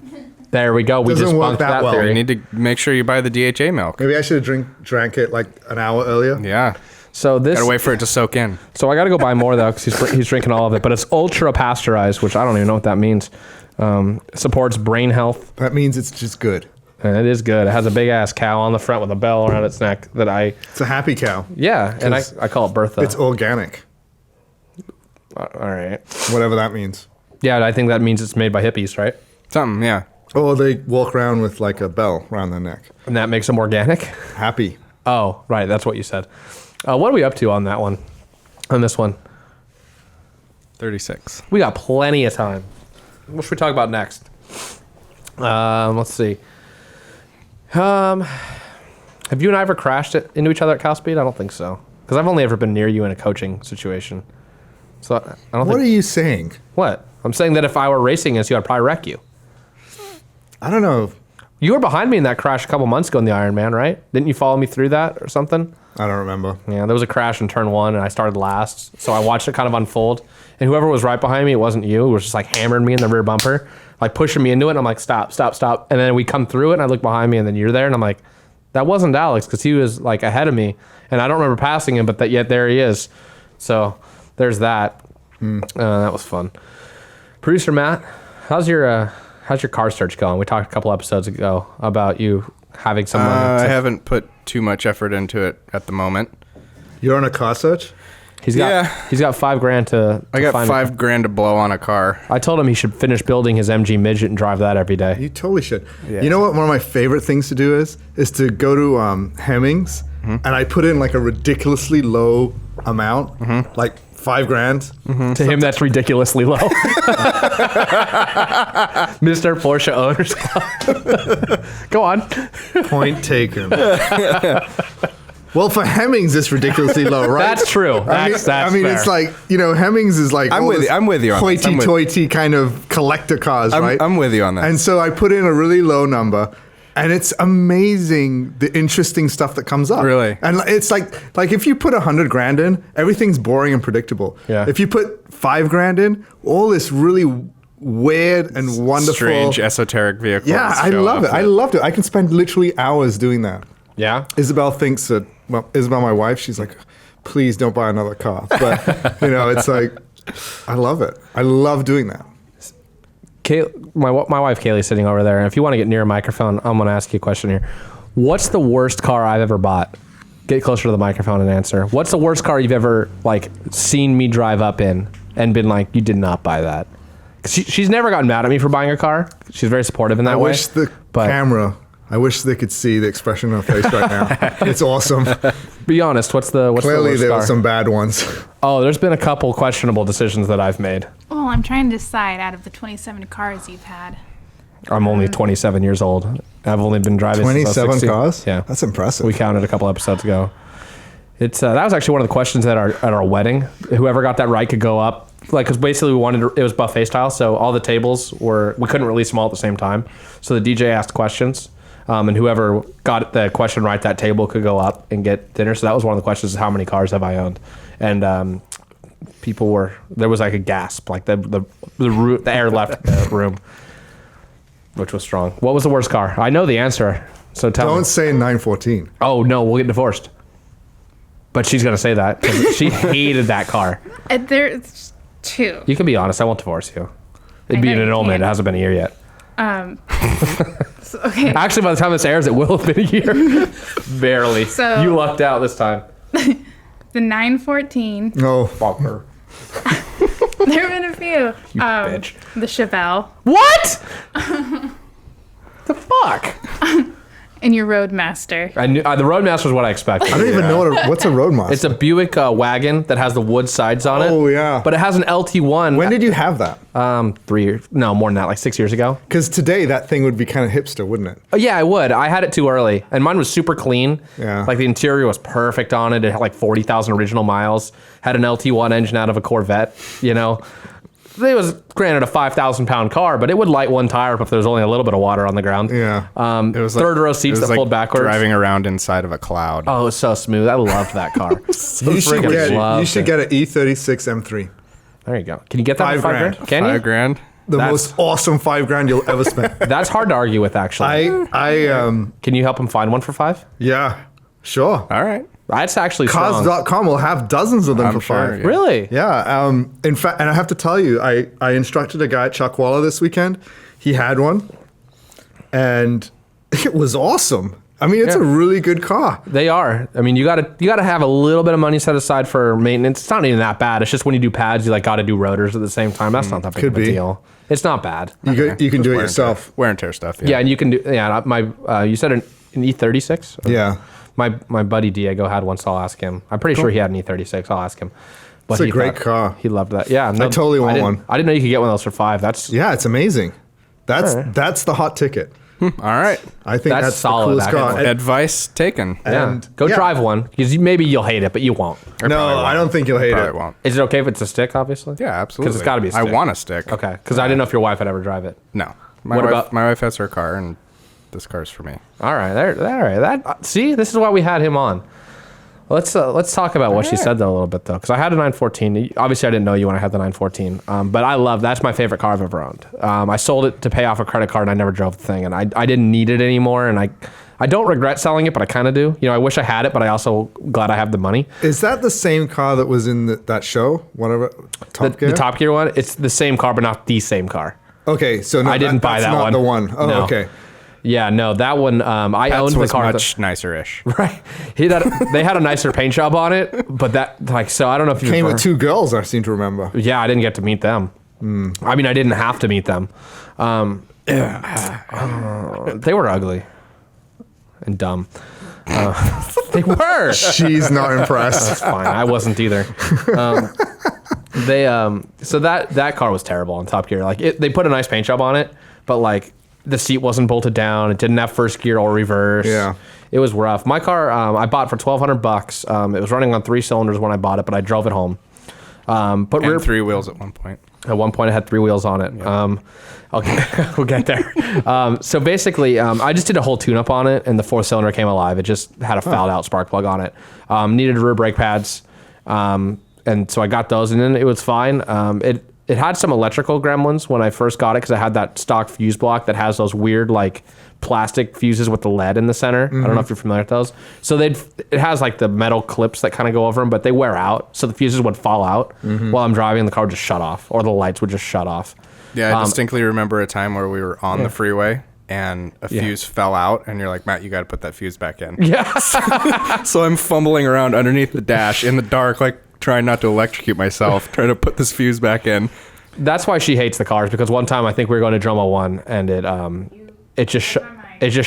There we go. We Doesn't just work bunked that that well. theory. You need to make sure you buy the DHA milk. Maybe I should have drank it like an hour earlier. Yeah. So this. Gotta wait for it to soak in. So I got to go buy more though because he's drinking all of it. But it's ultra pasteurized, which I don't even know what that means. Supports brain health. That means it's just good. And it is good. It has a big ass cow on the front with a bell around its neck that It's a happy cow. yeah, and I call it Bertha. It's organic, All right. whatever that means. Yeah, I think that means it's made by hippies, right? Something, yeah. Or they walk around with like a bell around their neck. And that makes them organic. Happy. Oh, right. That's what you said. What are we up to on that one? On this one? 36. We got plenty of time. What should we talk about next? Let's see. Have you and I ever crashed into each other at Cal Speed? I don't think so. Because I've only ever been near you in a coaching situation. So I don't What think... are you saying? What? I'm saying that if I were racing against you, I'd probably wreck you. I don't know. You were behind me in that crash a couple months ago in the Ironman, right? Didn't you follow me through that or something? I don't remember. Yeah, there was a crash in turn 1, and I started last. So I watched it kind of unfold. And whoever was right behind me, it wasn't you. It was just like hammering me in the rear bumper, like pushing me into it. And I'm like, stop, stop, stop. And then we come through it, and I look behind me, and then you're there. And I'm like, that wasn't Alex because he was like ahead of me. And I don't remember passing him, but yet there he is. So there's that. That was fun. Producer Matt, how's your car search going? We talked a couple episodes ago about you having some money. I haven't put too much effort into it at the moment. You're on a car search? He's got $5,000 to I got find $5,000 to blow on a car. I told him he should finish building his MG Midget and drive that every day. You totally should. Yeah. You know what one of my favorite things to do is to go to Hemmings and I put in like a ridiculously low amount, like $5,000. To him, that's ridiculously low. Mr. Porsche Owners Club. Go on. Point taken. Well, for Hemmings, it's ridiculously low, right? That's true. That's I mean, fair. it's like, Hemmings is like I'm all with this you- I'm with you on this. I'm with- hoity-toity kind of collector cars, right? I'm with you on that. And so I put in a really low number, and it's amazing the interesting stuff that comes up. Really? And it's like if you put $100,000 in, everything's boring and predictable. Yeah. If you put $5,000 in, all this really weird and wonderful, Strange esoteric vehicles. Yeah, I show love up. it. I loved it. I can spend literally hours doing that. Yeah. Isabel thinks that, Isabel, my wife, she's like, please don't buy another car. But, it's like, I love it. I love doing that. My wife Kaylee's sitting over there, and if you want to get near a microphone, I'm going to ask you a question here. What's the worst car I've ever bought? Get closer to the microphone and answer. What's the worst car you've ever seen me drive up in and been like, you did not buy that? 'Cause she's never gotten mad at me for buying a car. She's very supportive in that way. I wish they could see the expression on her face right now. It's awesome. Be honest. What's the Clearly, worst there car? were some bad ones. Oh, there's been a couple questionable decisions that I've made. Well, I'm trying to decide out of the 27 cars you've had. I'm only 27 years old. I've only been driving since I was 27 16. cars? Yeah. That's impressive. We counted a couple episodes ago. It's that was actually one of the questions at our wedding. Whoever got that right could go up. Because basically it was buffet style, so all the tables we couldn't release them all at the same time. So the DJ asked questions. And whoever got the question right, that table could go up and get dinner. So that was one of the questions: is how many cars have I owned? And there was like a gasp, like the air left the room, which was strong. What was the worst car? I know the answer, so tell me. Don't say 914. Oh no, we'll get divorced. But she's gonna say that 'cause she hated that car. There's 2. You can be honest. I won't divorce you. It'd I be know an you annulment. can. It hasn't been a year yet. Okay. Actually, by the time this airs, it will have been a year. Barely. So- You lucked out this time. The 914. No. Fucker. There have been a few. You bitch. The Chevelle. What? The fuck? And your Roadmaster. I knew the Roadmaster is what I expected. I don't even know what's a Roadmaster. It's a Buick wagon that has the wood sides on it. Oh, yeah. But it has an LT1. When did you have that? 3 years. No, more than that, like 6 years ago. Because today that thing would be kind of hipster, wouldn't it? Oh, yeah, I would. I had it too early. And mine was super clean. Yeah. Like the interior was perfect on it. It had like 40,000 original miles. Had an LT1 engine out of a Corvette, you know. It was granted a 5,000 pound car, but it would light one tire up if there was only a little bit of water on the ground. Yeah. It was third row seats that like fold backwards. driving around inside of a cloud. Oh, it was so smooth. I loved that car. You should get an E36 M3. There you go. Can you get that for $5,000. $5,000? Can you? $5,000. The most awesome $5,000 you'll ever spend. That's hard to argue with, actually. Can you help him find one for $5,000? Yeah, sure. All right. That's actually strong. Cars.com will have dozens of them I'm for sure, $5,000. yeah. Really? Yeah. In fact, and I have to tell you, I instructed a guy at Chuckwalla this weekend. He had one, and it was awesome. I mean, it's a really good car. They are. I mean, you gotta have a little bit of money set aside for maintenance. It's not even that bad. It's just when you do pads, you like gotta do rotors at the same time. That's not that big Could of a be. deal. It's not bad. You can do it Wear and yourself. tear. Wear and tear stuff. Yeah, and you can do. Yeah, you said an E36. Yeah. My buddy Diego had one, so I'll ask him. I'm pretty sure he had an E36. I'll ask him. But It's a he great car. He loved that. Yeah, no, I totally want didn't- one. I didn't know you could get one of those for $5,000. Yeah, it's amazing. That's the hot ticket. All right. I think That's that's solid, the coolest car. actually. Advice taken. Yeah, go drive one because maybe you'll hate it, but you won't. No, I don't think you'll hate Probably it. won't. Is it okay if it's a stick? Obviously. Yeah, absolutely. Because it's got to be a stick. I want a stick. Okay, because I didn't know if your wife had ever drive it. No. What My wife has her car, and this car's for me. All right, all right. See, this is why we had him on. Let's talk about what she said though a little bit though, because I had a 914. Obviously, I didn't know you when I had the 914, but that's my favorite car I've ever owned. I sold it to pay off a credit card, and I never drove the thing, and I didn't need it anymore, and I don't regret selling it, but I kind of do. You know, I wish I had it, but I also glad I have the money. Is that the same car that was in that show? Whatever. Top Gear? The Top Gear one. It's the same car, but not the same car. Okay, so no, I didn't buy that's that not one. the one. Oh, No. okay. Yeah, no, that one. I That owned the was car. much nicer-ish. Right. They had a nicer paint job on it, but so I don't know if you Came with two girls, I seem to remember. Yeah, I didn't get to meet them. I mean, I didn't have to meet them. They were ugly and dumb. They were. She's not impressed. That's fine. I wasn't either. So that car was terrible on Top Gear. Like they put a nice paint job on it, but like the seat wasn't bolted down. It didn't have first gear or reverse. Yeah. It was rough. My car, I bought for $1,200. It was running on 3 cylinders when I bought it, but I drove it home. But And 3 wheels at one point. At one point, I had 3 wheels on it. Okay, we'll get there. So basically, I just did a whole tune-up on it, and the 4th cylinder came alive. It just had a fouled-out spark plug on it. Needed rear brake pads, and so I got those, and then it was fine. It had some electrical gremlins when I first got it because I had that stock fuse block that has those weird like plastic fuses with the lead in the center. I don't know if you're familiar with those. So it has like the metal clips that kind of go over them, but they wear out. So the fuses would fall out while I'm driving. The car would just shut off, or the lights would just shut off. Yeah, I distinctly remember a time where we were on the freeway and a fuse fell out, and you're like, Matt, you got to put that fuse back in. Yeah. So I'm fumbling around underneath the dash in the dark, like trying not to electrocute myself, trying to put this fuse back in. That's why she hates the cars, because one time I think we were going to Droma 1 and it just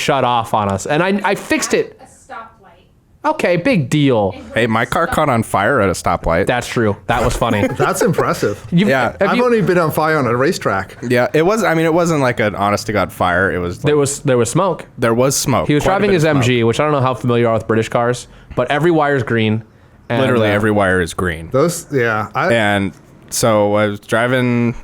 shut off on us, and I fixed it. A stoplight. Okay, big deal. Hey, my car caught on fire at a stoplight. That's true. That was funny. That's impressive. Yeah. I've only been on fire on a racetrack. Yeah, it was. I mean, it wasn't like an honest to God fire. It was. Like, there was smoke. there was smoke. He was Quite a driving bit his of smoke. MG, which I don't know how familiar you are with British cars, but every wire's green. And, Literally every wire is green. Those, yeah. And so I was driving.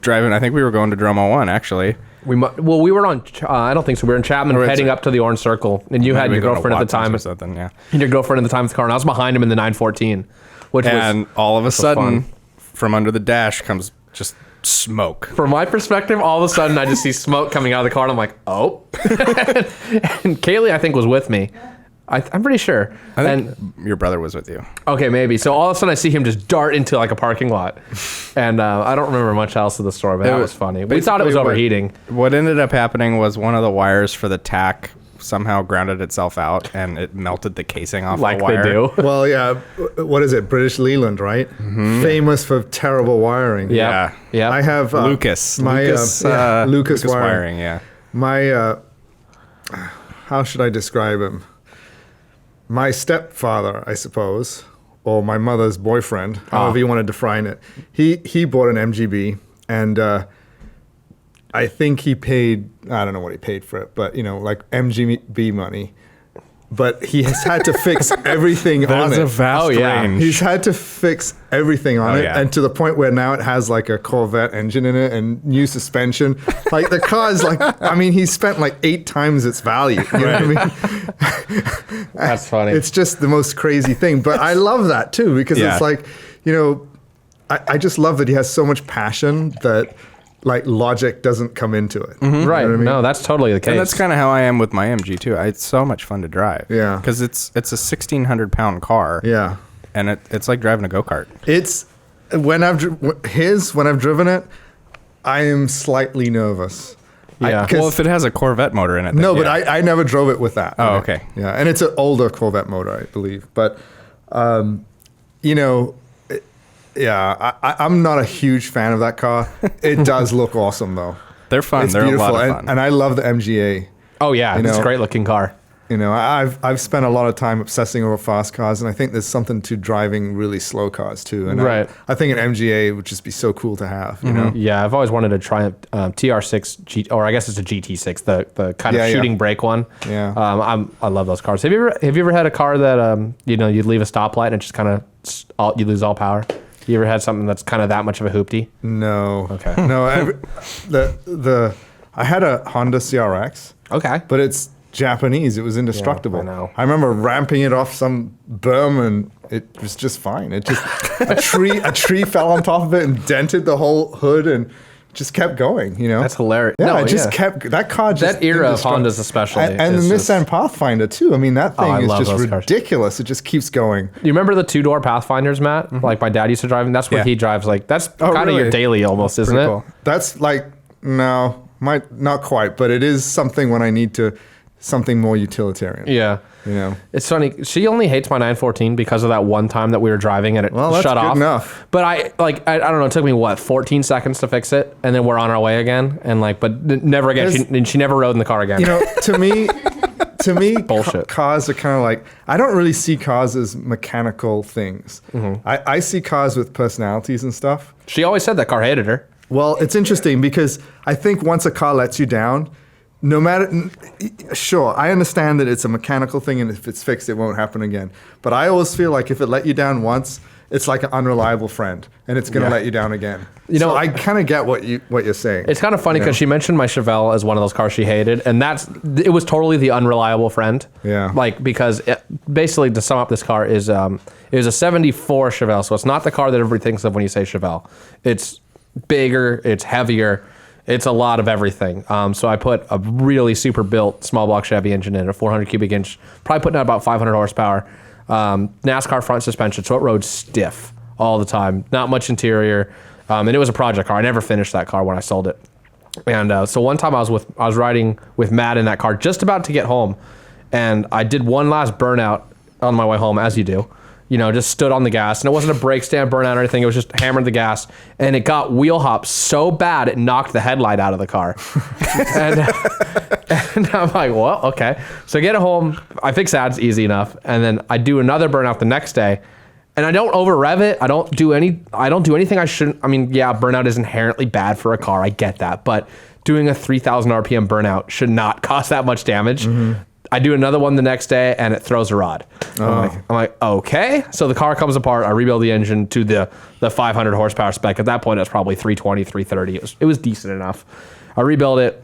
I think we were going to Droma 1 actually. we were on. I don't think so. We were in Chapman, Or it's heading a- up to the Orange Circle, and you had Maybe your going to girlfriend at the Watson's time. or something. Yeah. And your girlfriend at the time with the car, and I was behind him in the 914, which And was all of a sudden, fun. from under the dash comes just smoke. From my perspective, all of a sudden I just see smoke coming out of the car, and I'm like, oh. And Kaylee, I think, was with me. I'm pretty sure. I think your brother was with you. Okay, maybe. So all of a sudden I see him just dart into like a parking lot. And I don't remember much else of the story, but that was funny. We thought it was Basically, overheating. What ended up happening was one of the wires for the tack somehow grounded itself out, and it melted the casing off Like the wire. they do. Well, yeah. What is it? British Leland, right? Famous for terrible wiring. Yeah. Yeah. I have Lucas. my Lucas Lucas wiring. Yeah. My how should I describe him? My stepfather, I suppose, or my mother's boyfriend, however you want to define it. He bought an MGB, and I think he paid, I don't know what he paid for it, but, like MGB money. But he has had to fix everything on it. There's a vast range. He's had to fix everything on it, and to the point where now it has like a Corvette engine in it and new suspension. Like the car is like, he spent like 8 times its value. You know what I mean? That's funny. It's just the most crazy thing. But I love that too, because it's like, I just love that he has so much passion that like logic doesn't come into it. Right. You know what I mean? No, that's totally the case. And that's kind of how I am with my MG too. It's so much fun to drive. Yeah. Because it's a 1,600-pound car. Yeah. And it's like driving a go-kart. It's when I've driven it, I am slightly nervous. Yeah. Well, if it has a Corvette motor in it. No, but I never drove it with that. Oh, okay. Yeah, and it's an older Corvette motor, I believe. But, I'm not a huge fan of that car. It does look awesome, though. They're fun. It's They're beautiful, a lot of fun. and I love the MGA. Oh yeah, it's a great looking car. I've spent a lot of time obsessing over fast cars, and I think there's something to driving really slow cars too. And Right. I think an MGA would just be so cool to have. You know. Yeah, I've always wanted to try a TR6, or I guess it's a GT6, the kind of shooting brake one. Yeah. I love those cars. Have you ever had a car that you'd leave a stoplight and it just kind of you lose all power? You ever had something that's kind of that much of a hoopty? No. Okay. No. I had a Honda CRX. Okay. But it's Japanese. It was indestructible. I know. I remember ramping it off some berm, and it was just fine. It just a tree fell on top of it and dented the whole hood, and just kept going. That's hilarious. Yeah, No, it just kept that car. Just that era of Hondas, especially, and the Nissan Pathfinder too. I mean, that thing I is love just those cars. ridiculous. It just keeps going. You remember the 2-door Pathfinders, Matt? Like my dad used to drive them. That's what Yeah. he drives. Like that's kind of really? your daily almost, isn't Pretty it? cool. That's like not quite, but it is something when I need something more utilitarian. Yeah. It's funny. She only hates my 914 because of that one time that we were driving and it Well, that's shut good off. enough. But I don't know. It took me 14 seconds to fix it, and then we're on our way again. And but never again. She never rode in the car again. To me, Bullshit. Cars are kind of like, I don't really see cars as mechanical things. I see cars with personalities and stuff. She always said that car hated her. Well, it's interesting because I think once a car lets you down, no matter, sure, I understand that it's a mechanical thing, and if it's fixed, it won't happen again. But I always feel like if it let you down once, it's like an unreliable friend, and it's going to let you down again. So I kind of get what you're saying. It's kind of funny because she mentioned my Chevelle as one of those cars she hated, and it was totally the unreliable friend. Yeah. Because basically, to sum up, this car is it was a '74 Chevelle, so it's not the car that everybody thinks of when you say Chevelle. It's bigger, it's heavier. It's a lot of everything. So I put a really super built small block Chevy engine in, a 400 cubic inch, probably putting out about 500 horsepower. NASCAR front suspension, so it rode stiff all the time. Not much interior, and it was a project car. I never finished that car when I sold it. And so one time I was riding with Matt in that car, just about to get home, and I did one last burnout on my way home, as you do. Just stood on the gas, and it wasn't a brake stand burnout or anything. It was just hammered the gas, and it got wheel hop so bad it knocked the headlight out of the car. and I'm like, well, okay. So I get it home, I fix that, it's easy enough, and then I do another burnout the next day, and I don't over rev it. I don't do anything I shouldn't. I mean, yeah, burnout is inherently bad for a car. I get that, but doing a 3,000 RPM burnout should not cause that much damage. I do another one the next day, and it throws a rod. I'm like, okay. So the car comes apart. I rebuild the engine to the 500 horsepower spec. At that point, it was probably 320, 330. It was decent enough. I rebuild it,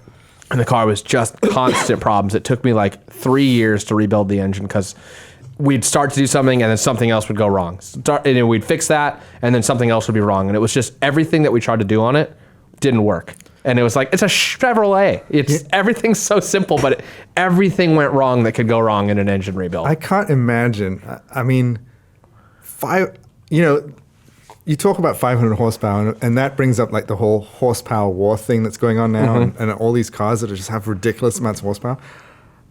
and the car was just constant problems. It took me 3 years to rebuild the engine because we'd start to do something, and then something else would go wrong. And we'd fix that, and then something else would be wrong. And it was just everything that we tried to do on it didn't work. And it was it's a Chevrolet. Everything's so simple, but everything went wrong that could go wrong in an engine rebuild. I can't imagine. I mean, you talk about 500 horsepower, and that brings up the whole horsepower war thing that's going on now, and all these cars that just have ridiculous amounts of horsepower.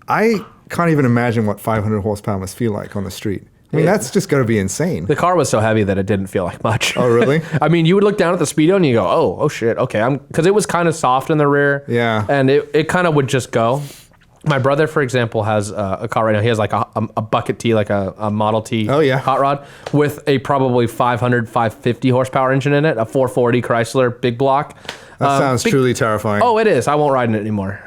I can't even imagine what 500 horsepower must feel like on the street. I mean, that's just going to be insane. The car was so heavy that it didn't feel like much. Oh, really? I mean, you would look down at the speedo and you go, oh shit, okay. Because it was kind of soft in the rear. Yeah. And it kind of would just go. My brother, for example, has a car right now. He has like a bucket T, like a Model T Oh, yeah. hot rod with a probably 500, 550 horsepower engine in it, a 440 Chrysler big block. That sounds truly terrifying. Oh, it is. I won't ride in it anymore.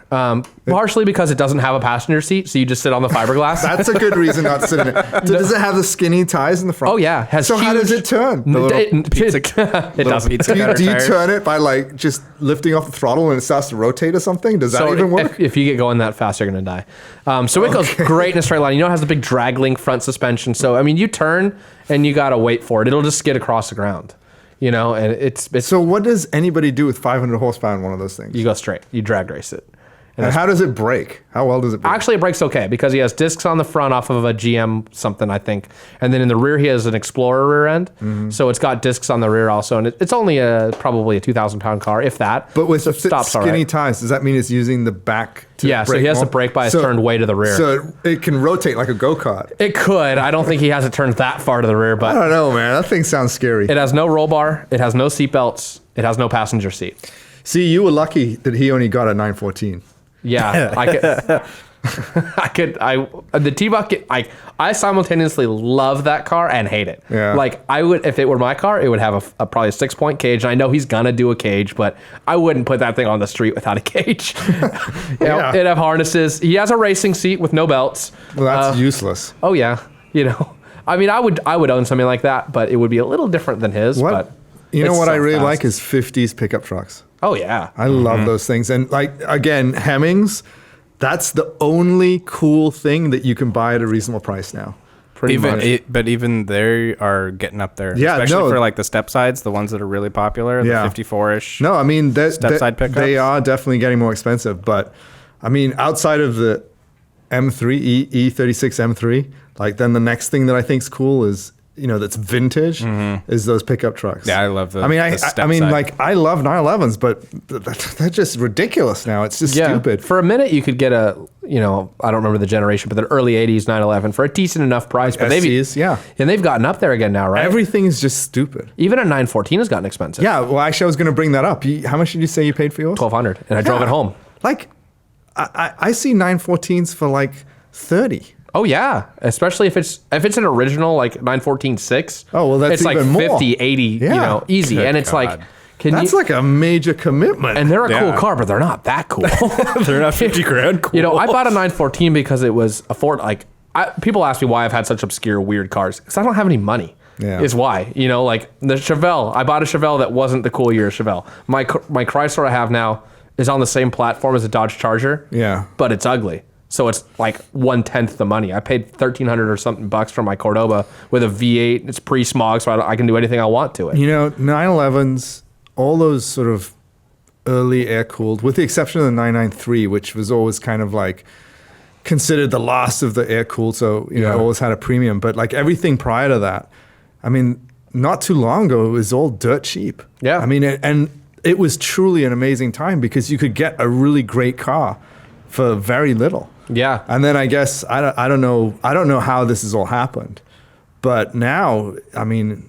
Partially because it doesn't have a passenger seat, so you just sit on the fiberglass. That's a good reason not to sit in it. Does it have the skinny tires in the front? Oh, yeah. So how does it turn? It doesn't. Do you turn it by like just lifting off the throttle and it starts to rotate or something? Does that So even work? if you get going that fast, you're going to die. So it goes great in a straight line. You know, it has the big drag link front suspension. So, I mean, you turn and you got to wait for it. It'll just skid across the ground, you know, and it's So what does anybody do with 500 horsepower in one of those things? you go straight. You drag race it. And how does it brake? How well does it brake? Actually, it brakes okay because he has discs on the front off of a GM something, I think. And then in the rear, he has an Explorer rear end. So it's got discs on the rear also. And it's only probably a 2,000-pound car, if that. But with so it stops all skinny right. tires, does that mean it's using the back to Yeah, so brake he has more? to brake by his turned way to the rear. So it can rotate like a go-kart. It could. I don't think he has it turned that far to the rear, I but don't know, man. That thing sounds scary. it has no roll bar. It has no seat belts. It has no passenger seat. See, you were lucky that he only got a 914. Yeah, the T-Bucket, I simultaneously love that car and hate it. Yeah. Like I would, if it were my car, it would have probably a 6-point cage. And I know he's gonna do a cage, but I wouldn't put that thing on the street without a cage. Yeah. It'd have harnesses. He has a racing seat with no belts. Well, that's useless. Oh yeah, you know. I mean, I would own something like that, but it would be a little different than his. What? But You know it's what so I really fast. like is 50s pickup trucks. Oh yeah. I love those things. And like, again, Hemmings, that's the only cool thing that you can buy at a reasonable price now. Pretty much. But even they are getting up there. Yeah, Especially no. for like the step sides, the ones that are really popular, Yeah. the 54-ish. No, I mean, Step side pickups? they are definitely getting more expensive. But I mean, outside of the M3, E36 M3, like then the next thing that I think is cool is, you know, that's vintage is those pickup trucks. Yeah, I love the I mean, the step I mean, side. like I love 911s, but they're just ridiculous now. It's just stupid. For a minute, you could get a, you know, I don't remember the generation, but the early 80s 911 for a decent enough price. But SCs, yeah. And they've gotten up there again now, right? Everything is just stupid. Even a 914 has gotten expensive. Yeah, well, actually, I was going to bring that up. How much did you say you paid for yours? 1,200. And I drove Yeah. it home. Like, I see 914s for like 30. Oh, yeah. Especially if it's an original, like 914.6. Oh, well, that's it's like even more. 50, 80, you Yeah. know, easy. Good and it's God. like, can That's you, like a major commitment. and they're a cool Yeah. car, but they're not that cool. They're not 50 grand cool. You know, I bought a 914 because it was people ask me why I've had such obscure, weird cars. Because I don't have any money. Yeah. Is why. You know, like the Chevelle. I bought a Chevelle that wasn't the cool year Chevelle. My Chrysler I have now is on the same platform as a Dodge Charger. Yeah. But it's ugly. So it's like 1/10 the money. I paid $1,300 or something bucks for my Cordoba with a V8. It's pre-smog, so I can do anything I want to it. You know, 911s, all those sort of early air-cooled, with the exception of the 993, which was always kind of like considered the last of the air-cooled, so, you know, always had a premium. But like everything prior to that, I mean, not too long ago, it was all dirt cheap. Yeah. I mean, and it was truly an amazing time because you could get a really great car for very little. Yeah. And then I guess I don't know how this has all happened, but now I mean,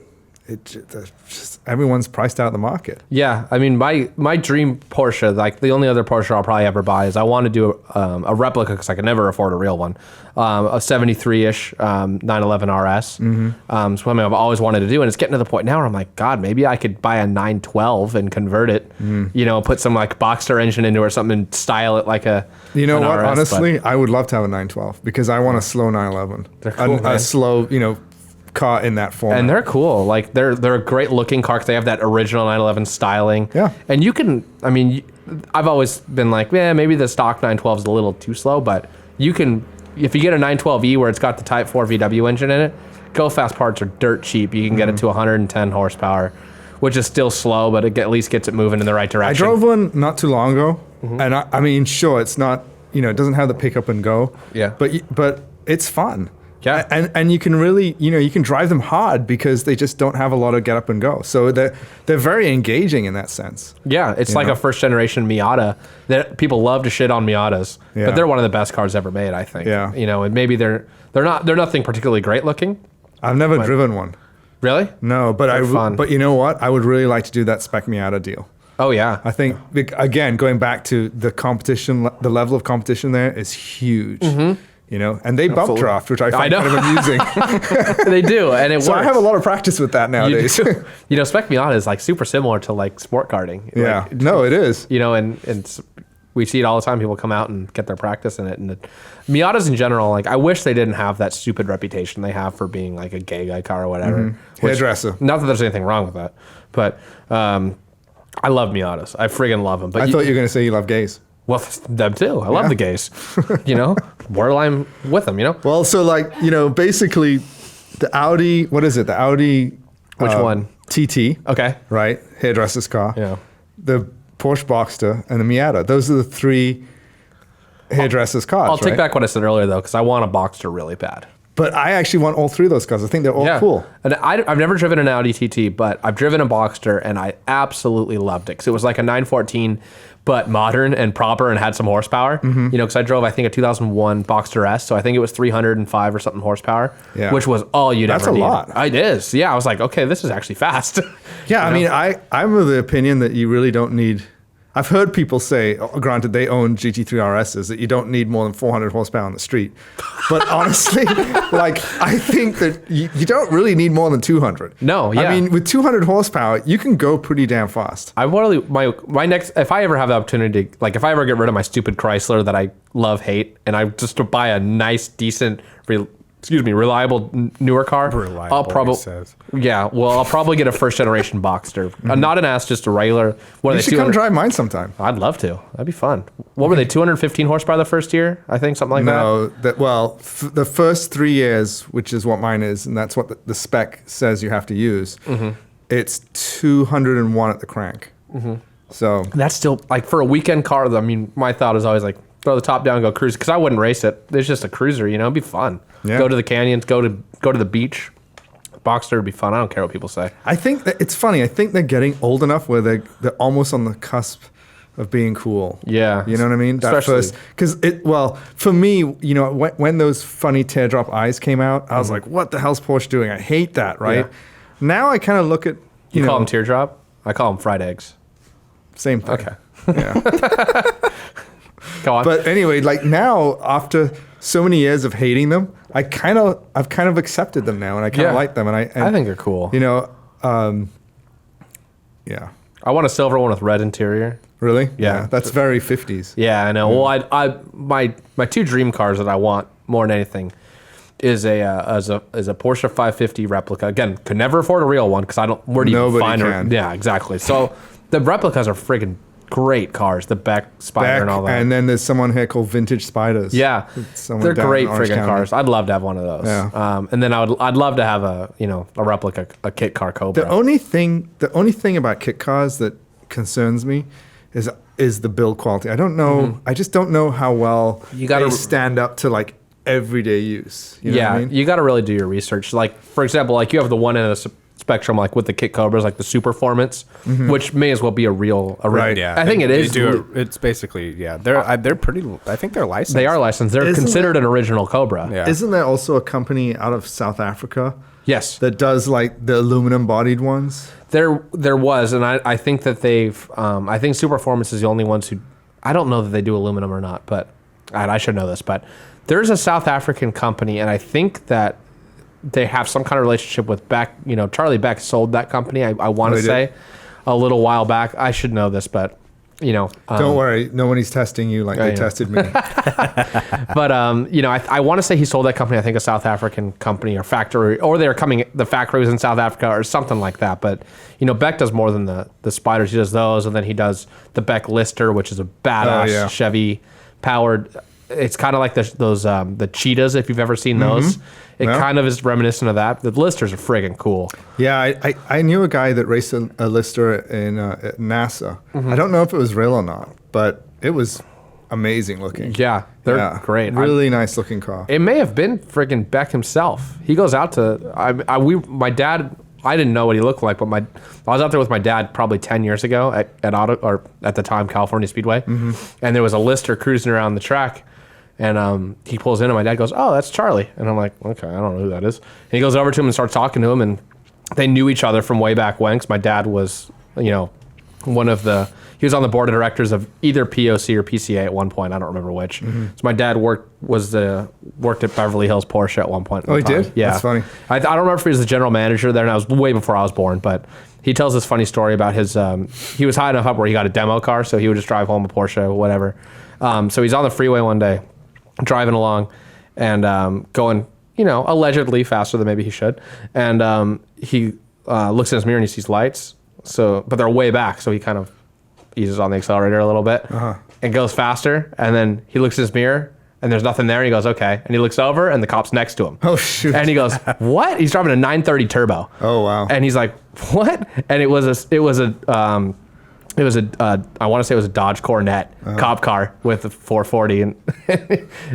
just everyone's priced out of the market. Yeah, I mean, my dream Porsche, like the only other Porsche I'll probably ever buy is I want to do a replica because I could never afford a real one, a 73-ish 911 RS. Something I've always wanted to do, and it's getting to the point now where I'm like, God, maybe I could buy a 912 and convert it, you know, put some like Boxster engine into it or something and style it like a. You know an what? RS, Honestly, I would love to have a 912 because I want a slow 911. They're cool, a man. slow, you know, car in that form. And they're cool. Like they're a great looking car because they have that original 911 styling. Yeah. And you can, I mean, I've always been like, yeah, maybe the stock 912 is a little too slow, but you can, if you get a 912E where it's got the Type 4 VW engine in it, Go Fast parts are dirt cheap. You can get it to 110 horsepower, which is still slow, but it at least gets it moving in the right I direction. drove one not too long ago, and I mean, sure, it's not, you know, it doesn't have the pick up and go. Yeah. But it's fun. Yeah. And you can really, you know, you can drive them hard because they just don't have a lot of get up and go. So they're very engaging in that sense. Yeah, it's You like know? a first generation Miata. That people love to shit on Miatas, Yeah. but they're one of the best cars ever made, I think. Yeah. You know, and maybe they're nothing particularly great looking. I've never driven one. Really? No, but They're fun. but you know what? I would really like to do that spec Miata deal. Oh yeah. I think, again, going back to the competition, the level of competition there is huge. You know, and they bump Absolutely. draft, which I find know. kind of amusing. They do, and it So works. I have a lot of practice with that You nowadays. do. You know, Spec Miata is like super similar to like sport karting. Yeah, Like, no, it is. you know, and we see it all the time. People come out and get their practice in it. And Miatas in general, like I wish they didn't have that stupid reputation they have for being like a gay guy car or whatever. Which- Hairdresser. Not that there's anything wrong with that, but I love Miatas. I friggin' love them. But I thought you were going to say you love gays. well, them too. I love Yeah. the gays. You know, borderline with them. You know, Well, so like, you know, basically the Audi, what is it? The Audi. Which one? TT. okay. Right? Hairdresser's car. Yeah. The Porsche Boxster and the Miata. Those are the three hairdresser's cars. I'll take right? back what I said earlier though, because I want a Boxster really bad. But I actually want all three of those cars. I think they're all cool. And I've never driven an Audi TT, but I've driven a Boxster and I absolutely loved it because it was like a 914, but modern and proper and had some horsepower. Mm-hmm. You know, because I drove, I think, a 2001 Boxster S, so I think it was 305 or something horsepower, Yeah. which was all you'd That's ever a need. lot. It is. Yeah, I was like, okay, this is actually fast. Yeah, I You mean, know? I'm of the opinion that you really don't need. I've heard people say, granted, they own GT3 RSs, that you don't need more than 400 horsepower on the street. But honestly, like, I think that you don't really need more than 200. No, yeah. I mean, with 200 horsepower, you can go pretty damn fast. I really my next, if I ever have the opportunity, like if I ever get rid of my stupid Chrysler that I love hate, and I just to buy a nice, decent, reliable newer car, Reliable, I'll probably he says. yeah. Well, I'll probably get a first generation Boxster, not an S, just a regular. What are You they? should come 200 drive mine sometime. I'd love to. That'd be fun. What were they? 215 horsepower the first year, I think, something like No, the first 3 years, which is what mine is, and that's what the spec says you have to use, it's 201 at the crank. So that. That's still like for a weekend car. I mean, my thought is always like throw the top down, and go cruise, because I wouldn't race it. It's just a cruiser, you know. It'd be fun. Yeah. Go to the canyons. Go to the beach. Boxster would be fun. I don't care what people say. I think that it's funny. I think they're getting old enough where they're almost on the cusp of being cool. Yeah. You know what I mean? That Especially- because for me, you know, when those funny teardrop eyes came out, I was like, what the hell's Porsche doing? I hate that, right? Yeah. Now I kind of look at, You you call know, them teardrop? I call them fried eggs. same thing. Okay. Yeah. Go on. But anyway, like now, after so many years of hating them, I've kind of accepted them now, and I kind of Yeah. like them, and I think they're cool. you know, yeah, I want a silver one with red interior. really, Yeah. that's very 50s. Yeah, I know. Well, my two dream cars that I want more than anything is a Porsche 550 replica. Again, could never afford a real one because I don't. Where do you Nobody find can. Yeah, exactly. So the replicas are friggin' great cars. The Beck Spider Back, and all that. and then there's someone here called Vintage Spiders. Yeah, Someone they're down great in Orange friggin' County. cars. I'd love to have one of those. Yeah. And then I'd love to have a replica, a kit car Cobra. The only thing about kit cars that concerns me is the build quality. I don't know. I just don't know how well You gotta- they stand up to like everyday use. You know yeah, what I mean? you got to really do your research. Like, for example, like you have the one end of the spectrum, like with the kit Cobras, like the Superformance, which may as well be a real. Right, Yeah, I think it they is. do it's basically they're pretty. I think they're licensed. They are licensed. They're Isn't considered an original Cobra. Yeah. Isn't there also a company out of South Africa Yes, that does like the aluminum bodied ones? there was, and I think that they've. I think Superformance is the only ones who. I don't know that they do aluminum or not, but I should know this. But there's a South African company, and I think that they have some kind of relationship with Beck. You know, Charlie Beck sold that company. I want to they say did? a little while back. I should know this, but you know, Don't worry, nobody's testing you like they yeah. tested me. but you know, I want to say he sold that company. I think a South African company or factory, or they're coming. The factory was in South Africa or something like that. But you know, Beck does more than the Spiders. He does those, and then he does the Beck Lister, which is a badass yeah. Chevy powered. It's kind of like those the Cheetahs, if you've ever seen those. It Yeah. kind of is reminiscent of that. The Listers are friggin' cool. Yeah, I knew a guy that raced a Lister in at NASA. I don't know if it was real or not, but it was amazing looking. Yeah, they're great. Really nice looking car. It may have been friggin' Beck himself. He goes out to my dad. I didn't know what he looked like, but I was out there with my dad probably 10 years ago at at the time California Speedway, and there was a Lister cruising around the track, and he pulls in, and my dad goes, "Oh, that's Charlie," and I'm like, "Okay, I don't know who that is." And he goes over to him and starts talking to him, and they knew each other from way back when, 'cause my dad was, he was on the board of directors of either POC or PCA at one point. I don't remember which. So my dad worked at Beverly Hills Porsche at one point. Oh, he did? Yeah. That's funny. I don't remember if he was the general manager there, and I was way before I was born, but he tells this funny story about his, he was high enough up where he got a demo car, so he would just drive home a Porsche, whatever. So he's on the freeway one day, driving along, and going, allegedly faster than maybe he should. And he looks in his mirror and he sees lights, but they're way back, so he kind of eases on the accelerator a little bit and goes faster. And then he looks in his mirror and there's nothing there. And he goes, okay. And he looks over and the cop's next to him. Oh, shoot. And he goes, what? He's driving a 930 turbo. Oh, wow. And he's like, what? And I want to say it was a Dodge Coronet cop car with a 440. And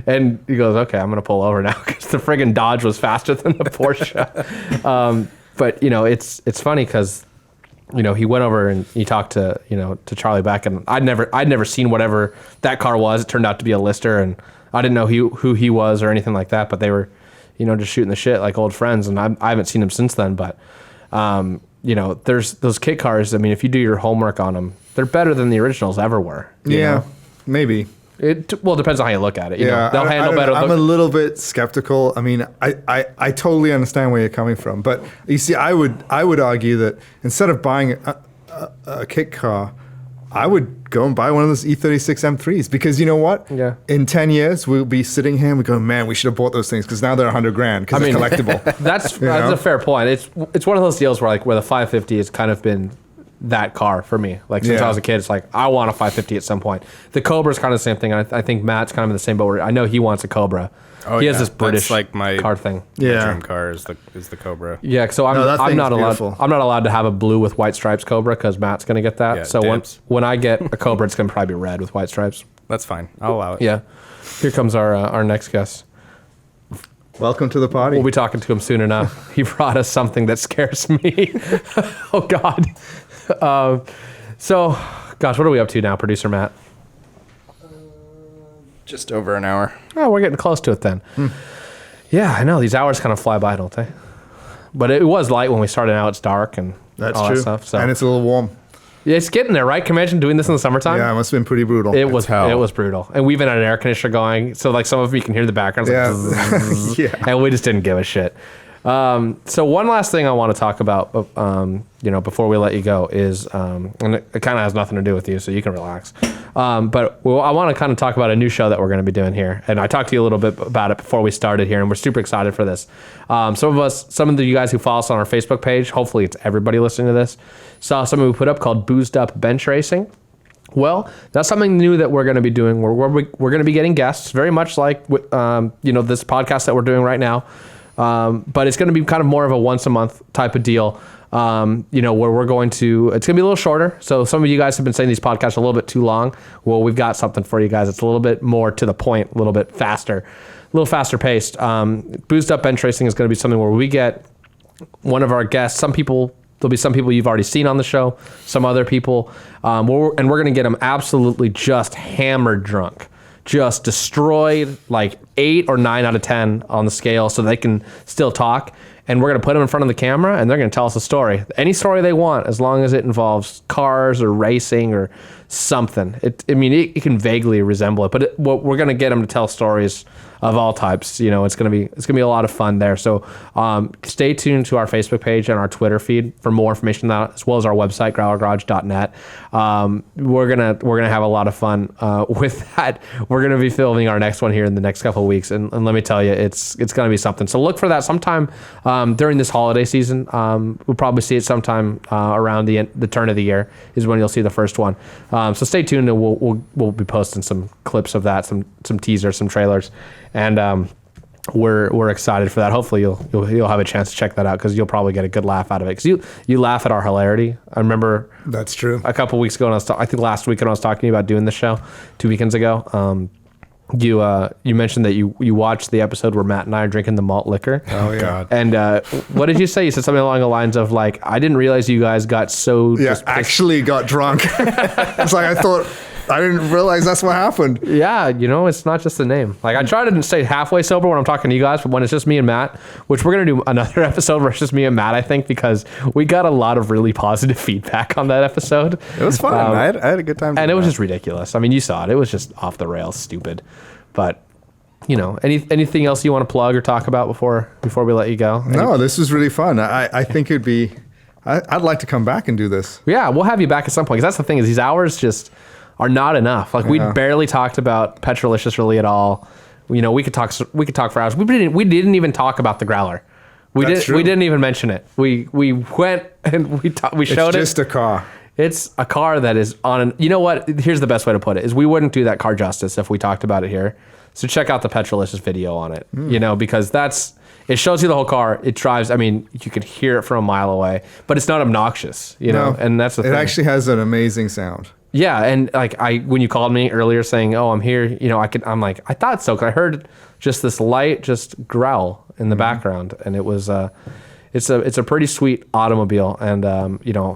and he goes, okay, I'm going to pull over now because the friggin' Dodge was faster than the Porsche. But, it's funny because, he went over and he talked to, to Charlie Beck, and I'd never seen whatever that car was. It turned out to be a Lister, and I didn't know who he was or anything like that, but they were, just shooting the shit like old friends, and I haven't seen him since then. But, there's those kit cars. I mean, if you do your homework on them, they're better than the originals ever were. You know? Maybe. It depends on how you look at it. They'll handle better. I'm a little bit skeptical. I mean, I totally understand where you're coming from, but you see, I would argue that instead of buying a kit car, I would go and buy one of those E36 M3s, because you know what? Yeah. In 10 years, we'll be sitting here and we go, man, we should have bought those things because now they're $100,000 because they're collectible. That's a fair point. It's one of those deals where the 550 has kind of been that car for me. Like since I was a kid, it's like I want a 550 at some point. The Cobra is kind of the same thing. I think Matt's kind of in the same boat where I know he wants a Cobra. Oh, he has this British like my car thing. My dream car is the Cobra. Yeah, so I'm not allowed to have a blue with white stripes Cobra because Matt's gonna get that. Yeah, so when I get a Cobra, it's gonna probably be red with white stripes. That's fine. I'll allow it. Yeah. Here comes our next guest. Welcome to the party. We'll be talking to him soon enough. He brought us something that scares me. Oh God. So, gosh, what are we up to now, producer Matt? Just over an hour. Oh, we're getting close to it then. Yeah, I know. These hours kind of fly by, don't they? But it was light when we started. Now it's dark and That's all true. that stuff. So. And it's a little warm. Yeah, it's getting there, right? Can you imagine doing this in the summertime? Yeah, it must have been pretty brutal. It was brutal. And we even had an air conditioner going, so like some of you can hear the background. Like, Yeah. And we just didn't give a shit. So one last thing I want to talk about, before we let you go is, and it kind of has nothing to do with you, so you can relax. But I want to kind of talk about a new show that we're going to be doing here. And I talked to you a little bit about it before we started here, and we're super excited for this. Some of you guys who follow us on our Facebook page, hopefully it's everybody listening to this, saw something we put up called Boozed Up Bench Racing. Well, that's something new that we're going to be doing. We're going to be getting guests, very much like this podcast that we're doing right now. But it's going to be kind of more of a once a month type of deal, where it's going to be a little shorter. So some of you guys have been saying these podcasts are a little bit too long. Well, we've got something for you guys. It's a little bit more to the point, a little bit faster, a little faster paced. Boozed Up Bench Racing is going to be something where we get one of our guests. There'll be some people you've already seen on the show, some other people, and we're going to get them absolutely just hammered drunk. Just destroyed, like 8 or 9 out of 10 on the scale, so they can still talk. And we're going to put them in front of the camera, and they're going to tell us a story. Any story they want, as long as it involves cars or racing or something. It can vaguely resemble it, but we're going to get them to tell stories of all types. It's going to be a lot of fun there. So stay tuned to our Facebook page and our Twitter feed for more information on that, as well as our website, growlergarage.net. We're gonna have a lot of fun with that. We're gonna be filming our next one here in the next couple of weeks, and let me tell you, it's gonna be something. So look for that sometime during this holiday season. We'll probably see it sometime around the turn of the year is when you'll see the first one. So stay tuned, and we'll be posting some clips of that, some teasers, some trailers, and we're excited for that. Hopefully you'll have a chance to check that out, because you'll probably get a good laugh out of it, because you laugh at our hilarity. I remember That's true. a couple weeks ago, and I think last weekend I was talking to you about doing this show 2 weekends ago. You mentioned that you watched the episode where Matt and I are drinking the malt liquor. Oh, yeah. God. And what did you say? You said something along the lines of like, I didn't realize you guys got so Yeah, actually got drunk. It's like I thought I didn't realize that's what happened. Yeah, it's not just a name. Like I try to stay halfway sober when I'm talking to you guys, but when it's just me and Matt, which we're gonna do another episode where it's just me and Matt, I think, because we got a lot of really positive feedback on that episode. It was fun. I had a good time. And it was just ridiculous. I mean, you saw it. It was just off the rails, stupid. But anything else you want to plug or talk about before we let you go? No, this was really fun. I think it'd be. I'd like to come back and do this. Yeah, we'll have you back at some point. Because that's the thing is these hours just are not enough. Like we barely talked about Petrolicious really at all. We could talk for hours. We didn't even talk about the Growler. We didn't even mention it. We went and we showed it. It's just a car. It's a car that is on an. You know what? Here's the best way to put it: is we wouldn't do that car justice if we talked about it here. So check out the Petrolicious video on it. Because it shows you the whole car. It drives. I mean, you could hear it from a mile away, but it's not obnoxious. And that's the thing. It actually has an amazing sound. Yeah, and like when you called me earlier saying, "Oh, I'm here," I'm like, I thought so because I heard just this light just growl in the background, and it was it's a pretty sweet automobile, and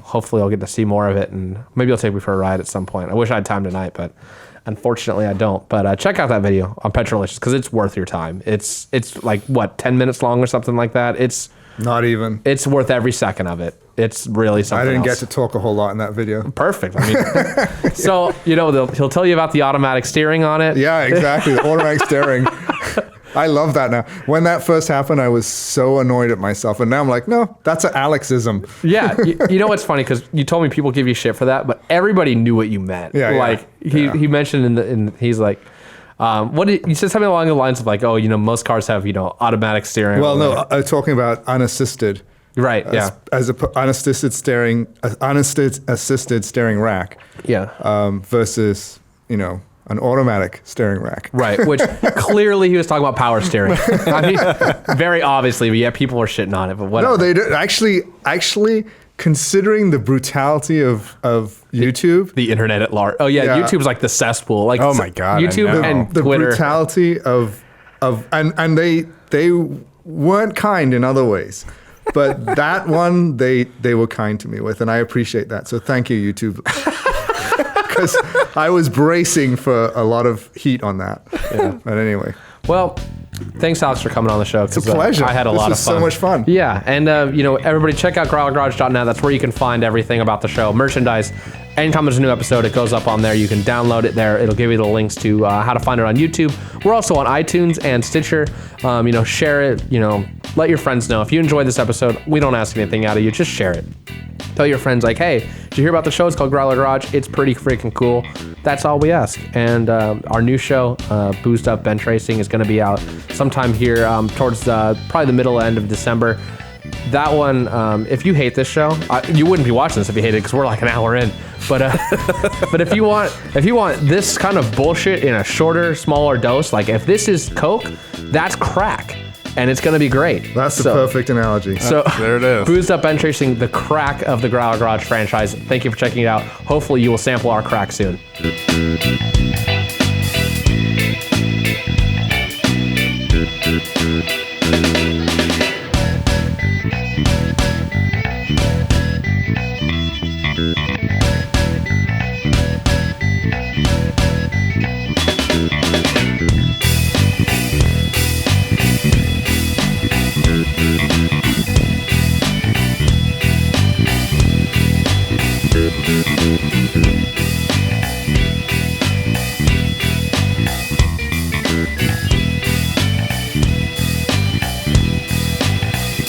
hopefully I'll get to see more of it, and maybe I'll take me for a ride at some point. I wish I had time tonight, but unfortunately I don't. But check out that video on Petrolicious because it's worth your time. It's like 10 minutes long or something like that. It's not even. It's worth every second of it. It's really something. I didn't else. get to talk a whole lot in that video. Perfect. I mean, so he'll tell you about the automatic steering on it. Yeah, exactly. The automatic steering. I love that now. When that first happened, I was so annoyed at myself, and now I'm like, no, that's an Alexism. Yeah, you know what's funny because you told me people give you shit for that, but everybody knew what you meant. Yeah, like he mentioned he's like. You said something along the lines of like, oh, most cars have automatic steering. Well, no, talking about unassisted. Right. Yeah. As a unassisted steering rack. Yeah. Versus an automatic steering rack. Right. Which clearly he was talking about power steering. I mean, very obviously, but yeah, people were shitting on it. But whatever. No, they did actually. Considering the brutality of YouTube, the internet at large. Oh yeah, YouTube's like the cesspool. Like oh my god, YouTube and the Twitter. Brutality of and they weren't kind in other ways, but that one they were kind to me with, and I appreciate that. So thank you, YouTube, because I was bracing for a lot of heat on that. Yeah. But anyway. Well, thanks, Alex, for coming on the show. It's a pleasure. I had a lot of fun. So much fun. Yeah, and everybody check out growlergarage.net. That's where you can find everything about the show, merchandise. Anytime there's a new episode, it goes up on there. You can download it there. It'll give you the links to how to find it on YouTube. We're also on iTunes and Stitcher. Share it. Let your friends know. If you enjoyed this episode, we don't ask anything out of you. Just share it. Tell your friends like, hey, did you hear about the show? It's called Growler Garage. It's pretty freaking cool. That's all we ask. And our new show, Boozed Up Bench Racing, is going to be out sometime here towards probably the middle end of December. That one, if you hate this show, you wouldn't be watching this if you hated it because we're like an hour in. But but if you want this kind of bullshit in a shorter, smaller dose, like if this is Coke, that's crack. And it's going to be great. That's the perfect analogy. So there it is. Boozed Up Bench Racing, the crack of the Growler Garage franchise. Thank you for checking it out. Hopefully you will sample our crack soon.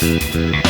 Thank you.